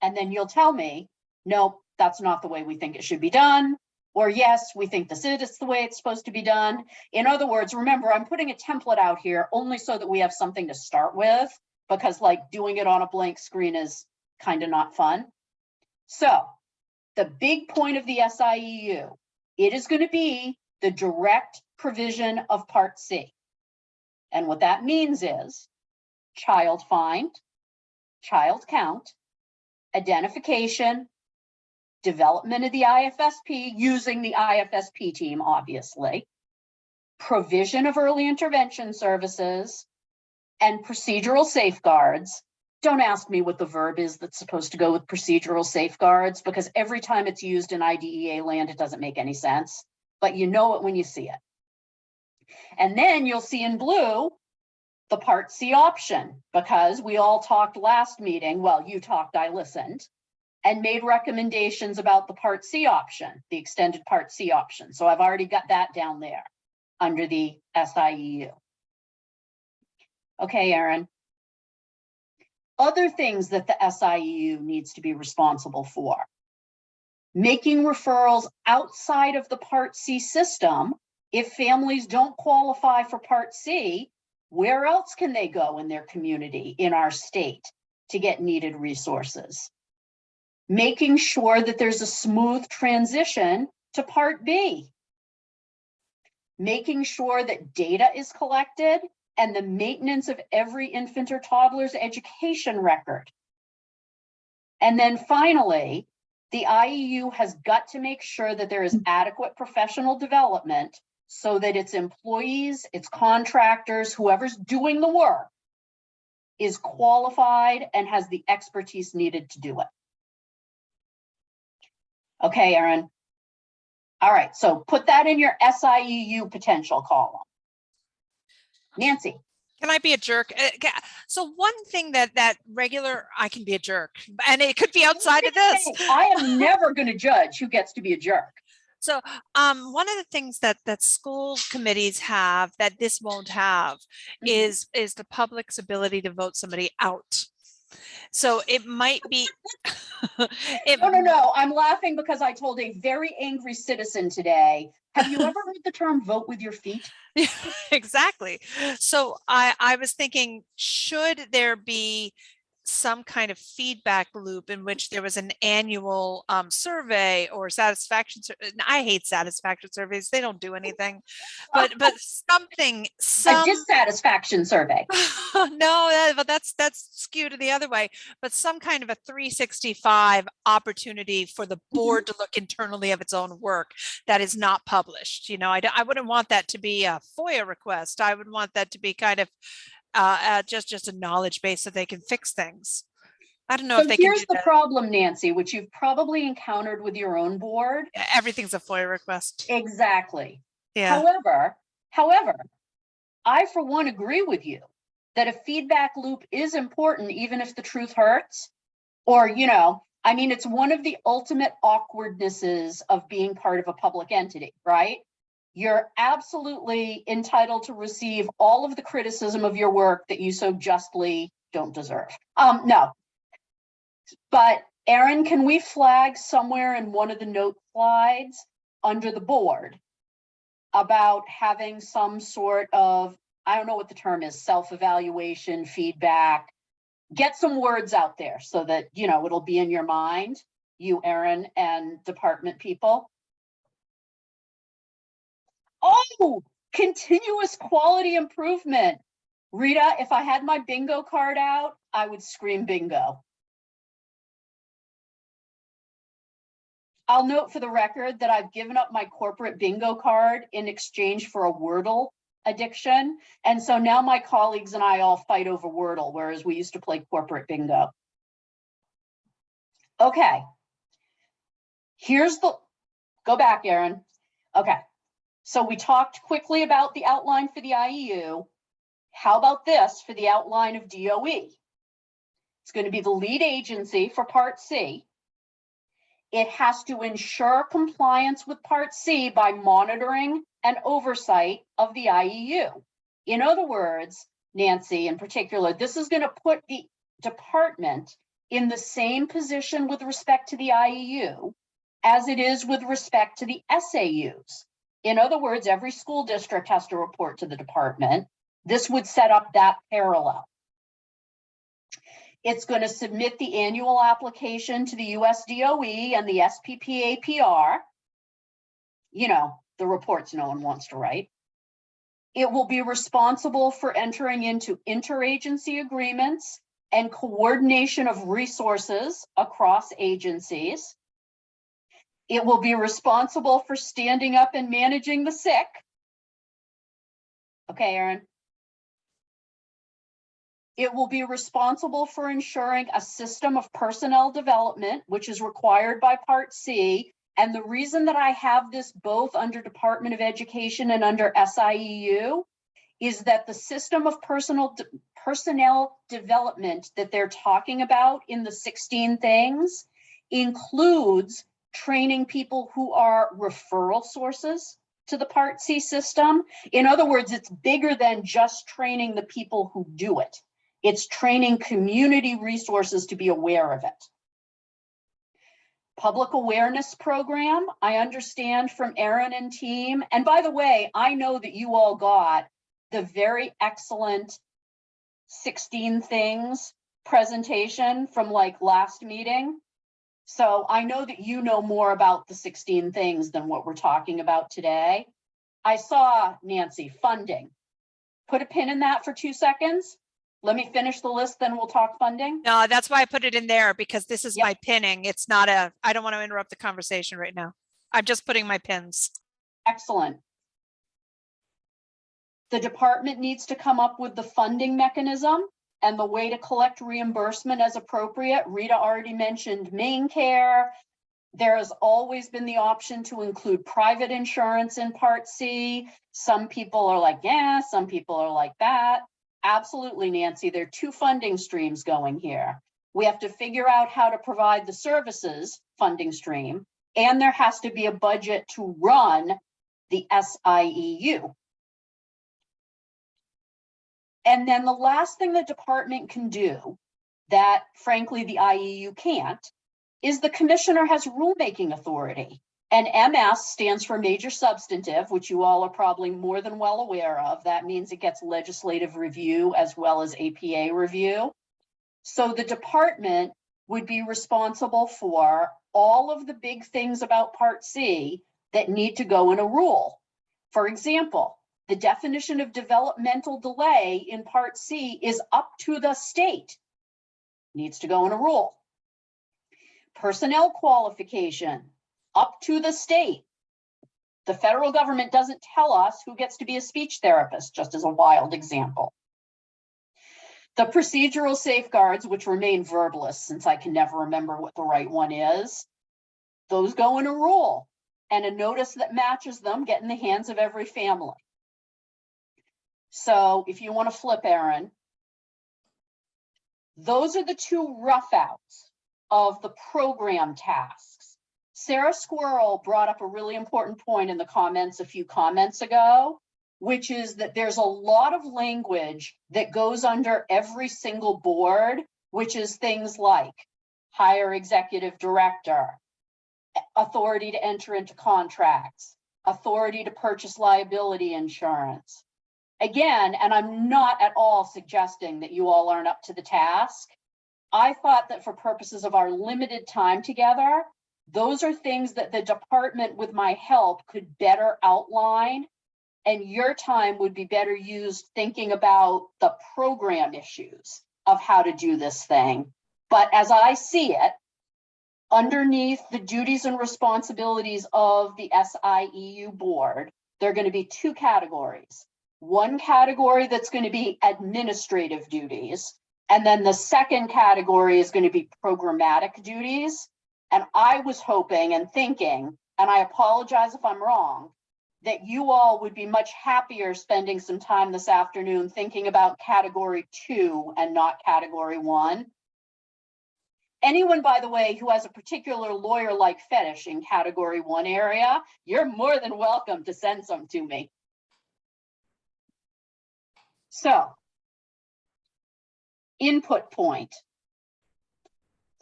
And then you'll tell me, nope, that's not the way we think it should be done. Or yes, we think this is the way it's supposed to be done. In other words, remember, I'm putting a template out here only so that we have something to start with, because like doing it on a blank screen is kind of not fun. So the big point of the SIEU, it is going to be the direct provision of Part C. And what that means is child find, child count, identification, development of the IFSP using the IFSP team, obviously, provision of early intervention services, and procedural safeguards. Don't ask me what the verb is that's supposed to go with procedural safeguards, because every time it's used in IDEA land, it doesn't make any sense, but you know it when you see it. And then you'll see in blue the Part C option, because we all talked last meeting, well, you talked, I listened, and made recommendations about the Part C option, the extended Part C option. So I've already got that down there under the SIEU. Okay, Erin. Other things that the SIEU needs to be responsible for: making referrals outside of the Part C system. If families don't qualify for Part C, where else can they go in their community, in our state, to get needed resources? Making sure that there's a smooth transition to Part B. Making sure that data is collected and the maintenance of every infant or toddler's education record. And then finally, the IEU has got to make sure that there is adequate professional development so that its employees, its contractors, whoever's doing the work is qualified and has the expertise needed to do it. Okay, Erin. All right, so put that in your SIEU potential column. Nancy. Can I be a jerk? So one thing that I can be a jerk, and it could be outside of this. I am never going to judge who gets to be a jerk. So one of the things that school committees have that this won't have is the public's ability to vote somebody out. So it might be. No. I'm laughing because I told a very angry citizen today. Have you ever heard the term vote with your feet? Exactly. So I was thinking, should there be some kind of feedback loop in which there was an annual survey or satisfaction? I hate satisfaction surveys. They don't do anything, but something. A dissatisfaction survey. No, but that's skewed to the other way. But some kind of a 365 opportunity for the board to look internally of its own work that is not published. You know, I wouldn't want that to be a FOIA request. I would want that to be kind of just a knowledge base so they can fix things. I don't know if they can do that. Here's the problem, Nancy, which you've probably encountered with your own board. Everything's a FOIA request. Exactly. Yeah. However, I for one agree with you that a feedback loop is important, even if the truth hurts. Or, you know, I mean, it's one of the ultimate awkwardnesses of being part of a public entity, right? You're absolutely entitled to receive all of the criticism of your work that you so justly don't deserve. No. But Erin, can we flag somewhere in one of the note slides under the board about having some sort of, I don't know what the term is, self-evaluation, feedback? Get some words out there so that, you know, it'll be in your mind, you, Erin, and department people. Oh, continuous quality improvement. Rita, if I had my bingo card out, I would scream bingo. I'll note for the record that I've given up my corporate bingo card in exchange for a Wordle addiction. And so now my colleagues and I all fight over Wordle, whereas we used to play corporate bingo. Okay. Go back, Erin. Okay. So we talked quickly about the outline for the IEU. How about this for the outline of DOE? It's going to be the lead agency for Part C. It has to ensure compliance with Part C by monitoring and oversight of the IEU. In other words, Nancy, in particular, this is going to put the department in the same position with respect to the IEU as it is with respect to the SAUs. In other words, every school district has to report to the department. This would set up that parallel. It's going to submit the annual application to the US DOE and the SPPAPR. You know, the reports no one wants to write. It will be responsible for entering into interagency agreements and coordination of resources across agencies. It will be responsible for standing up and managing the sick. Okay, Erin. It will be responsible for ensuring a system of personnel development, which is required by Part C. And the reason that I have this both under Department of Education and under SIEU is that the system of personnel development that they're talking about in the 16 things includes training people who are referral sources to the Part C system. In other words, it's bigger than just training the people who do it. It's training community resources to be aware of it. Public awareness program, I understand from Erin and team. And by the way, I know that you all got the very excellent 16 things presentation from like last meeting. So I know that you know more about the 16 things than what we're talking about today. I saw, Nancy, funding. Put a pin in that for 2 seconds. Let me finish the list, then we'll talk funding. No, that's why I put it in there because this is Yep. my pinning. It's not a, I don't want to interrupt the conversation right now. I'm just putting my pins. Excellent. The department needs to come up with the funding mechanism and the way to collect reimbursement as appropriate. Rita already mentioned main care. There has always been the option to include private insurance in Part C. Some people are like, yeah, some people are like that. Absolutely, Nancy, there are two funding streams going here. We have to figure out how to provide the services funding stream, and there has to be a budget to run the SIEU. And then the last thing the department can do that frankly the IEU can't is the commissioner has rulemaking authority. And MS stands for major substantive, which you all are probably more than well aware of. That means it gets legislative review as well as APA review. So the department would be responsible for all of the big things about Part C that need to go in a rule. For example, the definition of developmental delay in Part C is up to the state. Needs to go in a rule. Personnel qualification, up to the state. The federal government doesn't tell us who gets to be a speech therapist, just as a wild example. The procedural safeguards, which remain verbalist since I can never remember what the right one is, those go in a rule, and a notice that matches them get in the hands of every family. So if you want to flip, Aaron, those are the two rough outs of the program tasks. Sarah Squirrel brought up a really important point in the comments a few comments ago, which is that there's a lot of language that goes under every single board, which is things like hire executive director, authority to enter into contracts, authority to purchase liability insurance. Again, and I'm not at all suggesting that you all aren't up to the task. I thought that for purposes of our limited time together, those are things that the department with my help could better outline, and your time would be better used thinking about the program issues of how to do this thing. But as I see it, underneath the duties and responsibilities of the SIEU board, there are going to be two categories. One category that's going to be administrative duties, and then the second category is going to be programmatic duties. And I was hoping and thinking, and I apologize if I'm wrong, that you all would be much happier spending some time this afternoon thinking about category 2 and not category 1. Anyone, by the way, who has a particular lawyer-like fetish in category 1 area, you're more than welcome to send some to me. So, input point.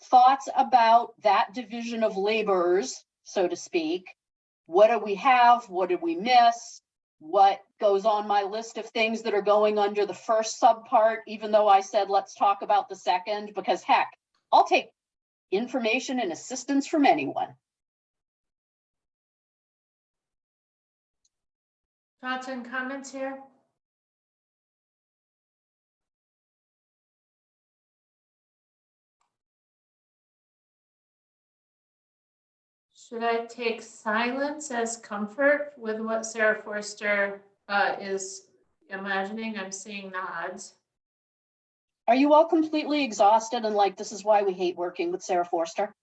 Thoughts about that division of laborers, so to speak. What do we have? What did we miss? What goes on my list of things that are going under the first subpart, even though I said, let's talk about the second, because heck, I'll take information and assistance from anyone. Thoughts and comments here? Should I take silence as comfort with what Sarah Forster is imagining? I'm seeing nods. Are you all completely exhausted and like, this is why we hate working with Sarah Forster?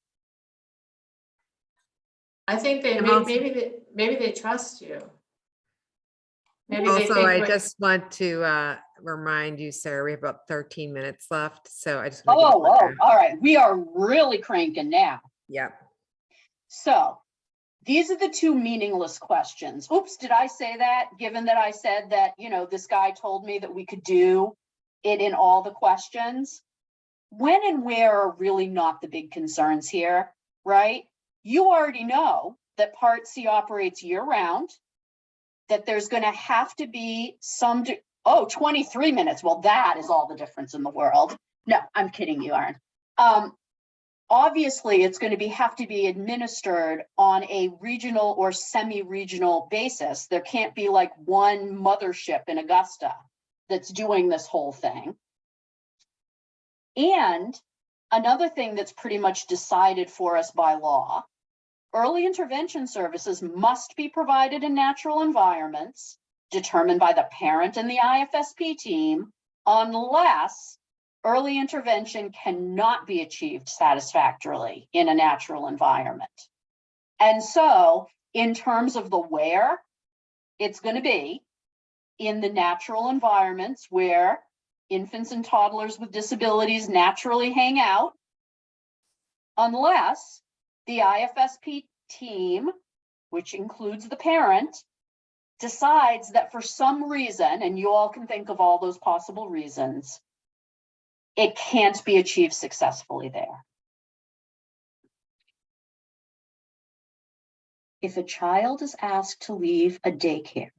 I think they I'm also- maybe they trust you. Maybe they Also, think I we're- just want to remind you, Sarah, we have about 13 minutes left. So I just. wanna give you Oh, a- all right. We are really cranking now. Yeah. So these are the two meaningless questions. Oops, did I say that? Given that I said that, you know, this guy told me that we could do it in all the questions. When and where are really not the big concerns here, right? You already know that Part C operates year round, that there's going to have to be some, 23 minutes. Well, that is all the difference in the world. No, I'm kidding you, Aaron. Obviously, it's going to have to be administered on a regional or semi-regional basis. There can't be like one mothership in Augusta that's doing this whole thing. And another thing that's pretty much decided for us by law, early intervention services must be provided in natural environments determined by the parent and the IFSP team, unless early intervention cannot be achieved satisfactorily in a natural environment. And so in terms of the where, it's going to be in the natural environments where infants and toddlers with disabilities naturally hang out, unless the IFSP team, which includes the parent, decides that for some reason, and you all can think of all those possible reasons, it can't be achieved successfully there. If a child is asked to leave a daycare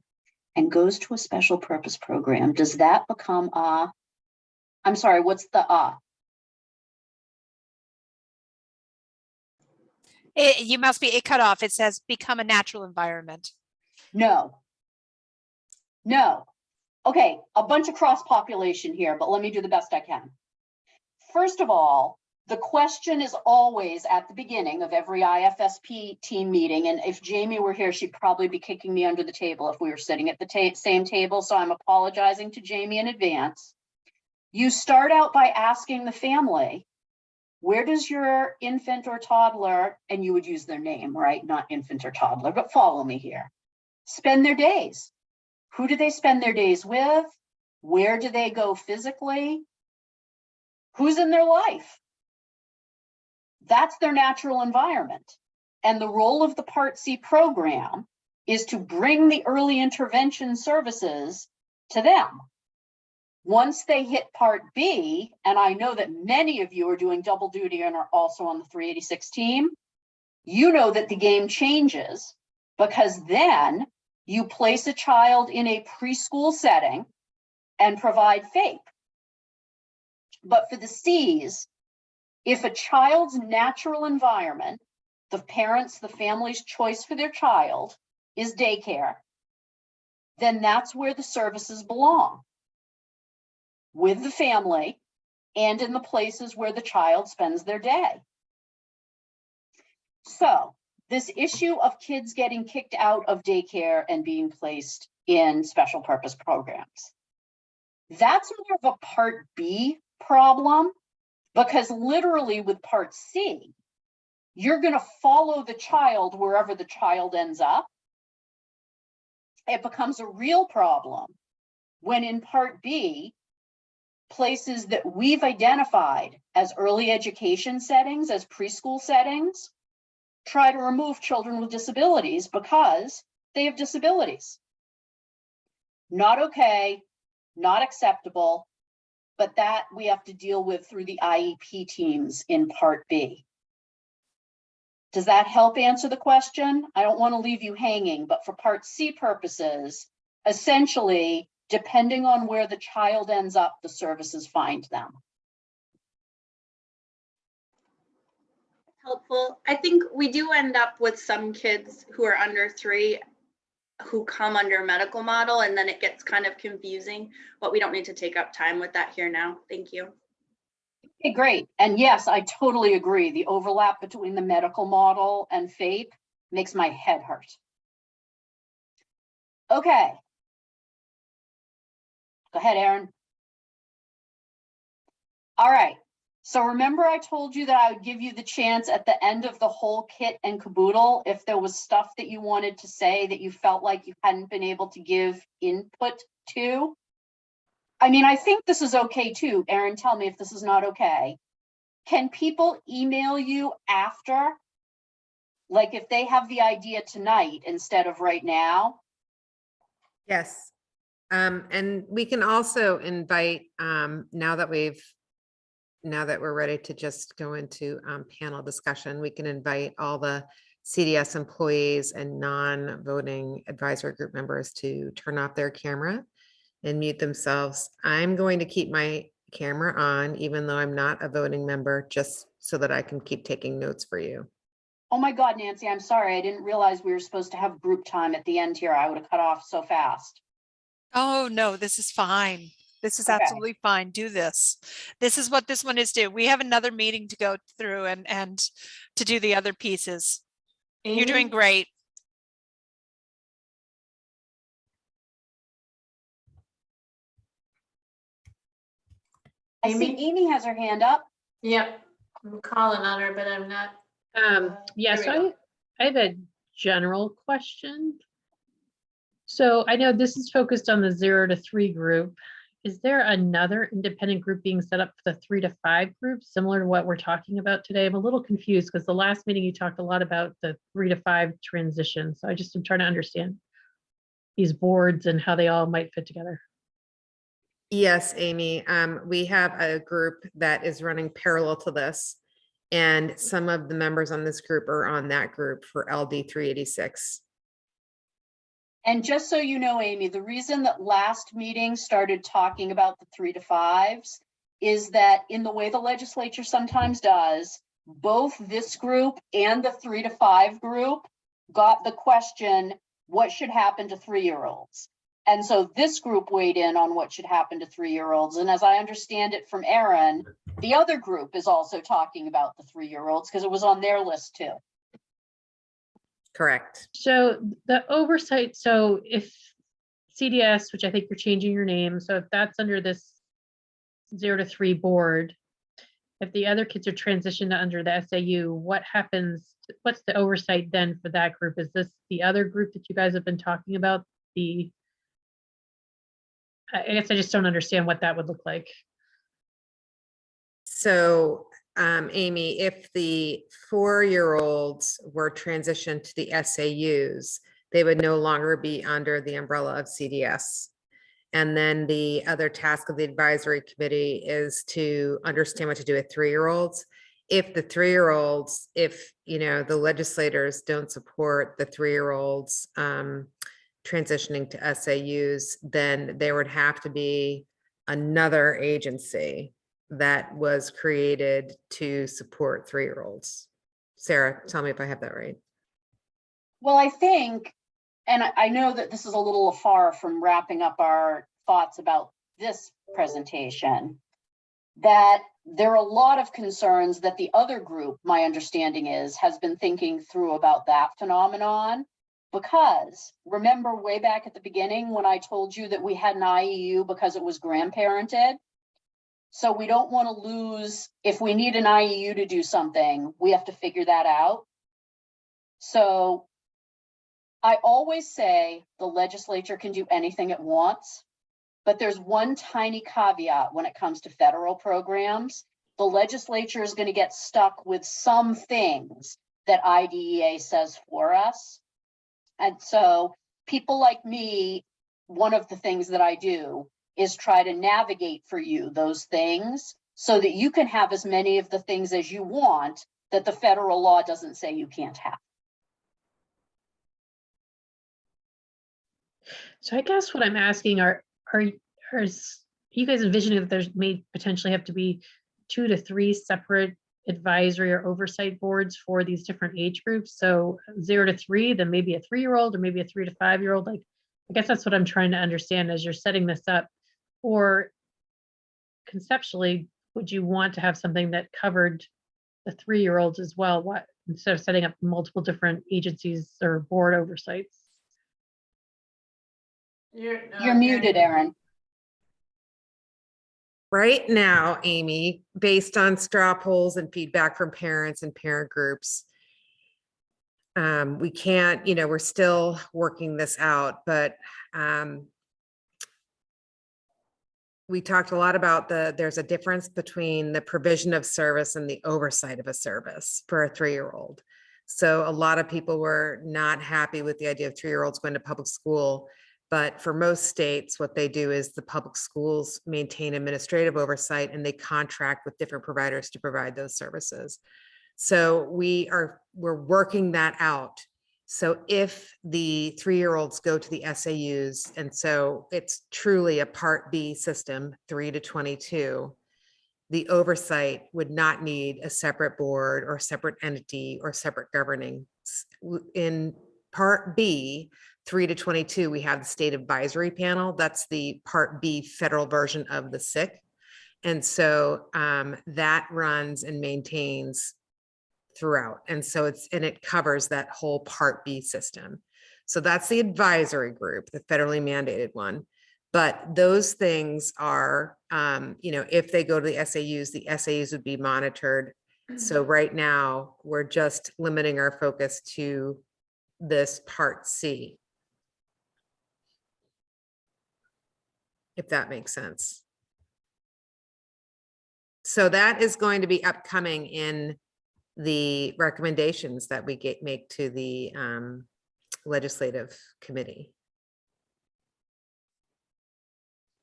and goes to a special purpose program, does that become I'm sorry, what's the You must be, it cut off. It says become a natural environment. No. No. Okay, a bunch of cross population here, but let me do the best I can. First of all, the question is always at the beginning of every IFSP team meeting, and if Jamie were here, she'd probably be kicking me under the table if we were sitting at the same table, so I'm apologizing to Jamie in advance. You start out by asking the family, where does your infant or toddler, and you would use their name, right? Not infant or toddler, but follow me here, spend their days? Who do they spend their days with? Where do they go physically? Who's in their life? That's their natural environment. And the role of the Part C program is to bring the early intervention services to them. Once they hit Part B, and I know that many of you are doing double duty and are also on the 386 team, you know that the game changes, because then you place a child in a preschool setting and provide FAPE. But for the Cs, if a child's natural environment, the parents, the family's choice for their child is daycare, then that's where the services belong, with the family and in the places where the child spends their day. So this issue of kids getting kicked out of daycare and being placed in special purpose programs, that's more of a Part B problem, because literally with Part C, you're going to follow the child wherever the child ends up. It becomes a real problem when in Part B, places that we've identified as early education settings, as preschool settings, try to remove children with disabilities because they have disabilities. Not okay, not acceptable, but that we have to deal with through the IEP teams in Part B. Does that help answer the question? I don't want to leave you hanging, but for Part C purposes, essentially, depending on where the child ends up, the services find them. Helpful. I think we do end up with some kids who are under 3 who come under medical model, and then it gets kind of confusing, but we don't need to take up time with that here now. Thank you. Okay, great. And yes, I totally agree. The overlap between the medical model and FAPE makes my head hurt. Okay. Go ahead, Aaron. All right. So remember I told you that I would give you the chance at the end of the whole kit and caboodle if there was stuff that you wanted to say that you felt like you hadn't been able to give input to. I mean, I think this is okay too. Aaron, tell me if this is not okay. Can people email you after? Like if they have the idea tonight instead of right now? Yes. And we can also invite, now that we're ready to just go into panel discussion, we can invite all the CDS employees and non-voting advisory group members to turn off their camera and mute themselves. I'm going to keep my camera on, even though I'm not a voting member, just so that I can keep taking notes for you. Oh my God, Nancy, I'm sorry. I didn't realize we were supposed to have group time at the end here. I would have cut off so fast. Oh, no, this is fine. This is Okay. absolutely fine. Do this. This is what this one is due. We have another meeting to go through and to do the other pieces. You're doing Amy? great. I see Amy? Amy has her hand up. Yep, I'm calling on her, but I'm not. Yeah, Here we so go. I have a general question. So I know this is focused on the 0 to 3 group. Is there another independent group being set up for the 3 to 5 group, similar to what we're talking about today? I'm a little confused because the last meeting you talked a lot about the 3 to 5 transition. So I'm trying to understand these boards and how they all might fit together. Yes, Amy, we have a group that is running parallel to this. And some of the members on this group are on that group for LD 386. And just so you know, Amy, the reason that last meeting started talking about the 3 to 5s is that in the way the legislature sometimes does, both this group and the 3 to 5 group got the question, what should happen to 3-year-olds? And so this group weighed in on what should happen to 3-year-olds. And as I understand it from Aaron, the other group is also talking about the 3-year-olds because it was on their list too. Correct. So the oversight, so if CDS, which I think you're changing your name, so if that's under this 0 to 3 board, if the other kids are transitioned under the SAU, what happens? What's the oversight then for that group? Is this the other group that you guys have been talking about? I guess I just don't understand what that would look like. So, Amy, if the 4-year-olds were transitioned to the SAUs, they would no longer be under the umbrella of CDS. And then the other task of the advisory committee is to understand what to do with 3-year-olds. If the 3-year-olds, if, the legislators don't support the 3-year-olds transitioning to SAUs, then there would have to be another agency that was created to support 3-year-olds. Sarah, tell me if I have that right. Well, I think, and I know that this is a little far from wrapping up our thoughts about this presentation, that there are a lot of concerns that the other group, my understanding is, has been thinking through about that phenomenon. Because remember way back at the beginning when I told you that we had an IEU because it was grandparented? So we don't want to lose, if we need an IEU to do something, we have to figure that out. So I always say the legislature can do anything it wants, but there's one tiny caveat when it comes to federal programs. The legislature is going to get stuck with some things that IDEA says for us. And so people like me, one of the things that I do is try to navigate for you those things so that you can have as many of the things as you want that the federal law doesn't say you can't have. So I guess what I'm asking are you guys envisioning that there's may potentially have to be 2 to 3 separate advisory or oversight boards for these different age groups? So 0 to 3, then maybe a 3-year-old or maybe a 3 to 5-year-old. Like, I guess that's what I'm trying to understand as you're setting this up. Or conceptually, would you want to have something that covered the 3-year-olds as well? What, instead of setting up multiple different agencies or board oversights? You're muted, Aaron. Right now, Amy, based on straw polls and feedback from parents and parent groups, we can't, we're still working this out, but we talked a lot about there's a difference between the provision of service and the oversight of a service for a 3-year-old. So a lot of people were not happy with the idea of 3-year-olds going to public school. But for most states, what they do is the public schools maintain administrative oversight and they contract with different providers to provide those services. So we're working that out. So if the 3-year-olds go to the SAUs, and so it's truly a Part B system, 3 to 22, the oversight would not need a separate board or separate entity or separate governing. In Part B, 3 to 22, we have the state advisory panel. That's the Part B federal version of the SIC. And so that runs and maintains throughout. And so it covers that whole Part B system. So that's the advisory group, the federally mandated one. But those things are, if they go to the SAUs would be monitored. So right now we're just limiting our focus to this Part C. If that makes sense. So that is going to be upcoming in the recommendations that we make to the legislative committee.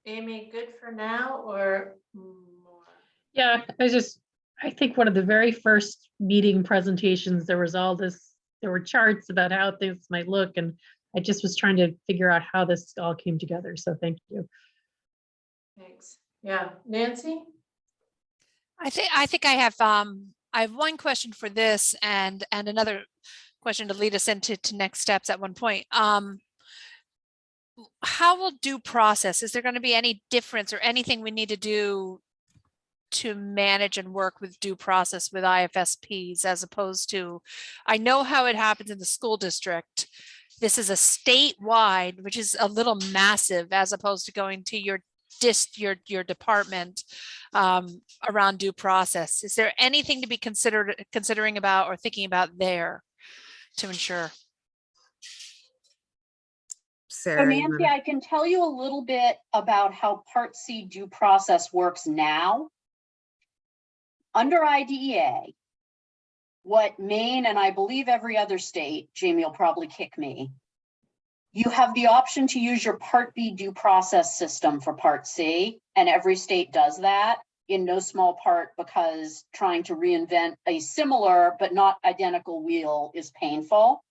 Amy, good for now or more? Yeah, I think one of the very first meeting presentations, there were charts about how things might look, and I just was trying to figure out how this all came together. So thank you. Thanks. Yeah, Nancy? I think I have one question for this and another question to lead us into next steps at one point. How will due process, is there going to be any difference or anything we need to do to manage and work with due process with IFSPs as opposed to, I know how it happens in the school district. This is a statewide, which is a little massive as opposed to going to your department around due process. Is there anything to be considering about or thinking about there to ensure? So Sarah, you Nancy, wanna- I can tell you a little bit about how Part C due process works now. Under IDEA, what Maine and I believe every other state, Jamie will probably kick me, you have the option to use your Part B due process system for Part C, and every state does that in no small part because trying to reinvent a similar but not identical wheel is painful.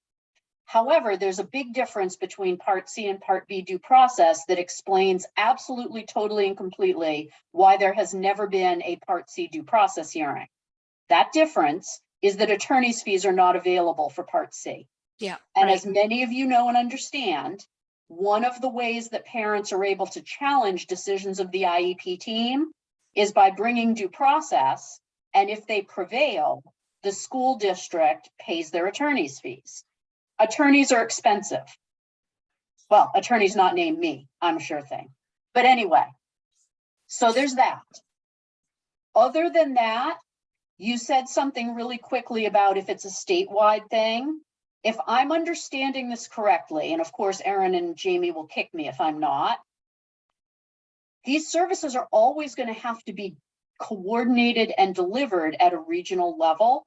However, there's a big difference between Part C and Part B due process that explains absolutely, totally, and completely why there has never been a Part C due process hearing. That difference is that attorney's fees are not available for Part C. Yeah. And right. as many of you know and understand, one of the ways that parents are able to challenge decisions of the IEP team is by bringing due process. And if they prevail, the school district pays their attorney's fees. Attorneys are expensive. Well, attorneys not named me, I'm a sure thing. But anyway, so there's that. Other than that, you said something really quickly about if it's a statewide thing. If I'm understanding this correctly, and of course, Erin and Jamie will kick me if I'm not, these services are always going to have to be coordinated and delivered at a regional level.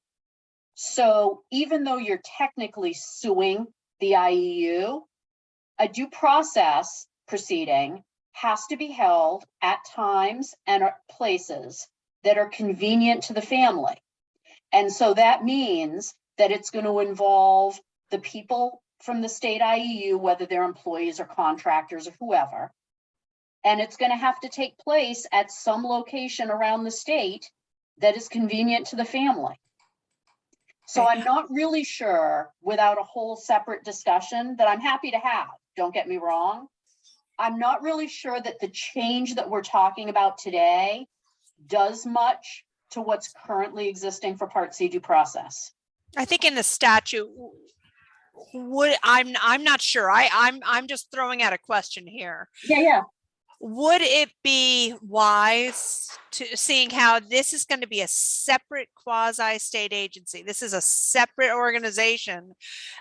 So even though you're technically suing the IEU, a due process proceeding has to be held at times and at places that are convenient to the family. And so that means that it's going to involve the people from the state IEU, whether they're employees or contractors or whoever. And it's going to have to take place at some location around the state that is convenient to the family. So I'm not really sure, without a whole separate discussion that I'm happy to have, don't get me wrong. I'm not really sure that the change that we're talking about today does much to what's currently existing for Part C due process. I think in the statute, I'm not sure. I'm just throwing out a question here. Yeah. Would it be wise to, seeing how this is going to be a separate quasi-state agency, this is a separate organization,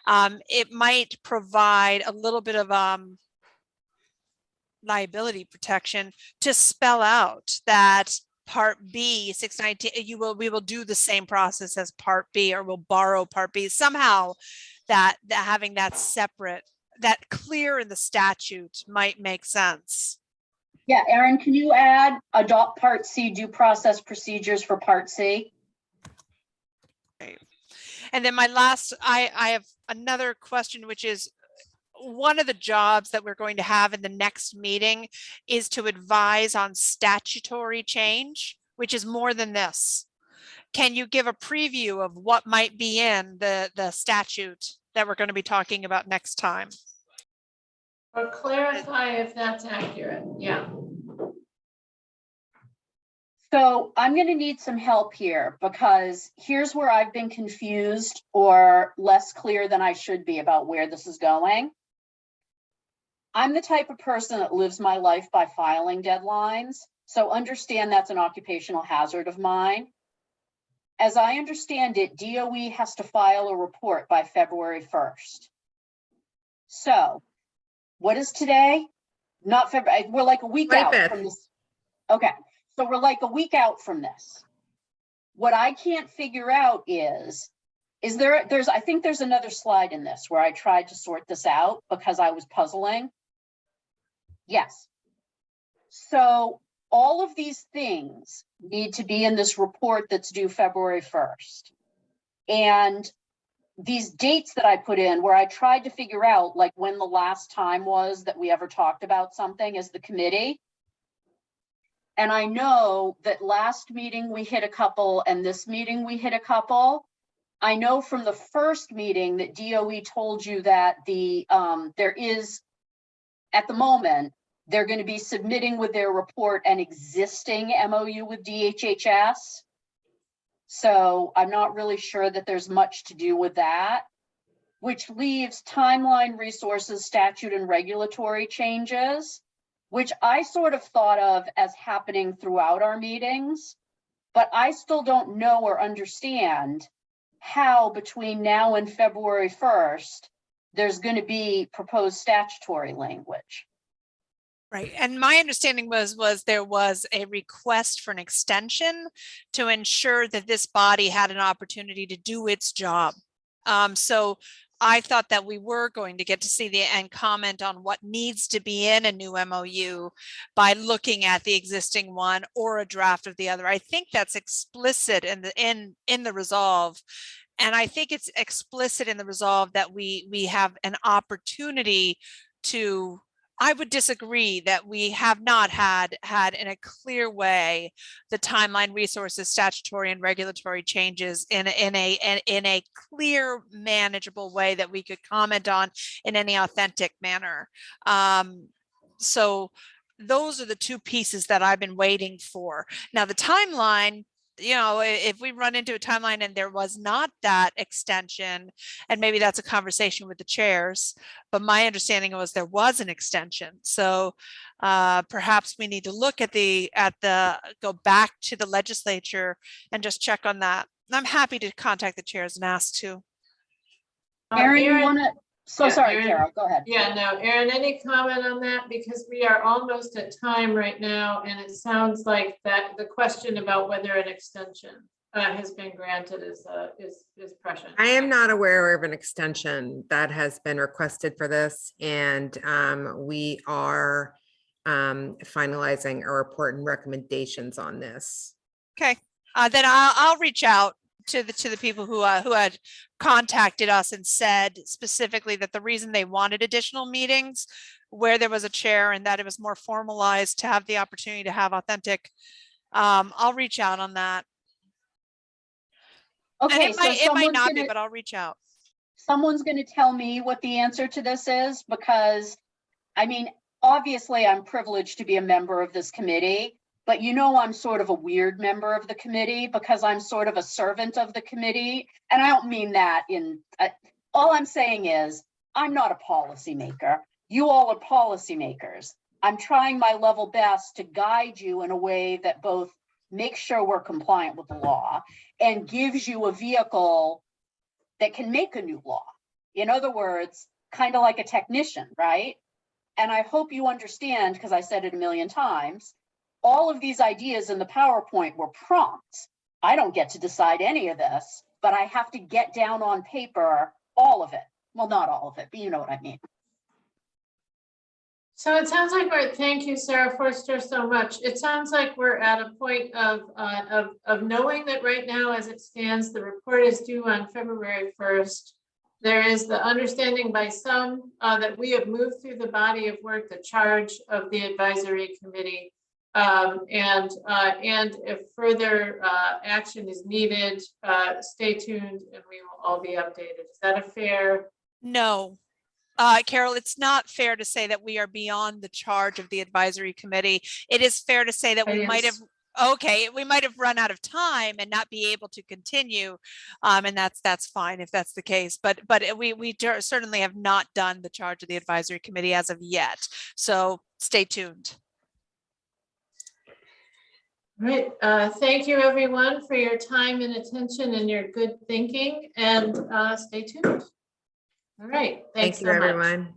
it might provide a little bit of liability protection to spell out that Part B 619 we will do the same process as Part B, or we'll borrow Part B somehow. That having that separate, that clear in the statute might make sense. Yeah, Erin, can you add adopt Part C due process procedures for Part C? And then my last, I have another question, which is one of the jobs that we're going to have in the next meeting is to advise on statutory change, which is more than this. Can you give a preview of what might be in the statute that we're going to be talking about next time? Or clarify if that's accurate, yeah. So I'm going to need some help here because here's where I've been confused or less clear than I should be about where this is going. I'm the type of person that lives my life by filing deadlines. So understand that's an occupational hazard of mine. As I understand it, DOE has to file a report by February 1st. So what is today? Not February, we're like a week out 25th. from this. Okay, so we're like a week out from this. What I can't figure out is I think there's another slide in this where I tried to sort this out because I was puzzling. Yes. So all of these things need to be in this report that's due February 1st. And these dates that I put in where I tried to figure out like when the last time was that we ever talked about something as the committee. And I know that last meeting we hit a couple and this meeting we hit a couple. I know from the first meeting that DOE told you that there is, at the moment, they're going to be submitting with their report an existing MOU with DHHS. So I'm not really sure that there's much to do with that, which leaves timeline, resources, statute, and regulatory changes, which I sort of thought of as happening throughout our meetings, but I still don't know or understand how between now and February 1st, there's going to be proposed statutory language. Right. And my understanding was there was a request for an extension to ensure that this body had an opportunity to do its job. So I thought that we were going to get to see and comment on what needs to be in a new MOU by looking at the existing one or a draft of the other. I think that's explicit in the resolve. And I think it's explicit in the resolve that we have an opportunity to, I would disagree that we have not had in a clear way the timeline, resources, statutory and regulatory changes in a clear, manageable way that we could comment on in any authentic manner. So those are the two pieces that I've been waiting for. Now the timeline, you know, if we run into a timeline and there was not that extension, and maybe that's a conversation with the chairs, but my understanding was there was an extension. So perhaps we need to look at go back to the legislature and just check on that. And I'm happy to contact the chairs and ask too. Erin, you want to? So yeah, sorry, Erin, Carol, go ahead. Yeah, no, Erin, any comment on that? Because we are almost at time right now, and it sounds like that the question about whether an extension has been granted is prescient. I am not aware of an extension that has been requested for this, and we are finalizing a report and recommendations on this. Okay, then I'll reach out to the people who had contacted us and said specifically that the reason they wanted additional meetings where there was a chair and that it was more formalized to have the opportunity to have authentic. I'll reach out on that. Okay, and so it might not be, but I'll reach out. Someone's going to tell me what the answer to this is, because I mean, obviously I'm privileged to be a member of this committee, but you know, I'm sort of a weird member of the committee because I'm sort of a servant of the committee. And I don't mean that all I'm saying is I'm not a policymaker. You all are policymakers. I'm trying my level best to guide you in a way that both makes sure we're compliant with the law and gives you a vehicle that can make a new law. In other words, kind of like a technician, right? And I hope you understand, because I said it a million times, all of these ideas in the PowerPoint were prompts. I don't get to decide any of this, but I have to get down on paper all of it. Well, not all of it, but you know what I mean. So it sounds like thank you, Sarah Forster, so much. It sounds like we're at a point of knowing that right now, as it stands, the report is due on February 1st. There is the understanding by some that we have moved through the body of work, the charge of the advisory committee. And if further action is needed, stay tuned and we will all be updated. Is that a fair? No. Carol, it's not fair to say that we are beyond the charge of the advisory committee. It is fair to say that we might have, okay, we might have run out of time and not be able to continue. And that's fine if that's the case, but we certainly have not done the charge of the advisory committee as of yet. So stay tuned. All right, thank you everyone for your time and attention and your good thinking, and stay tuned. All right, thanks Thank you, so much. everyone.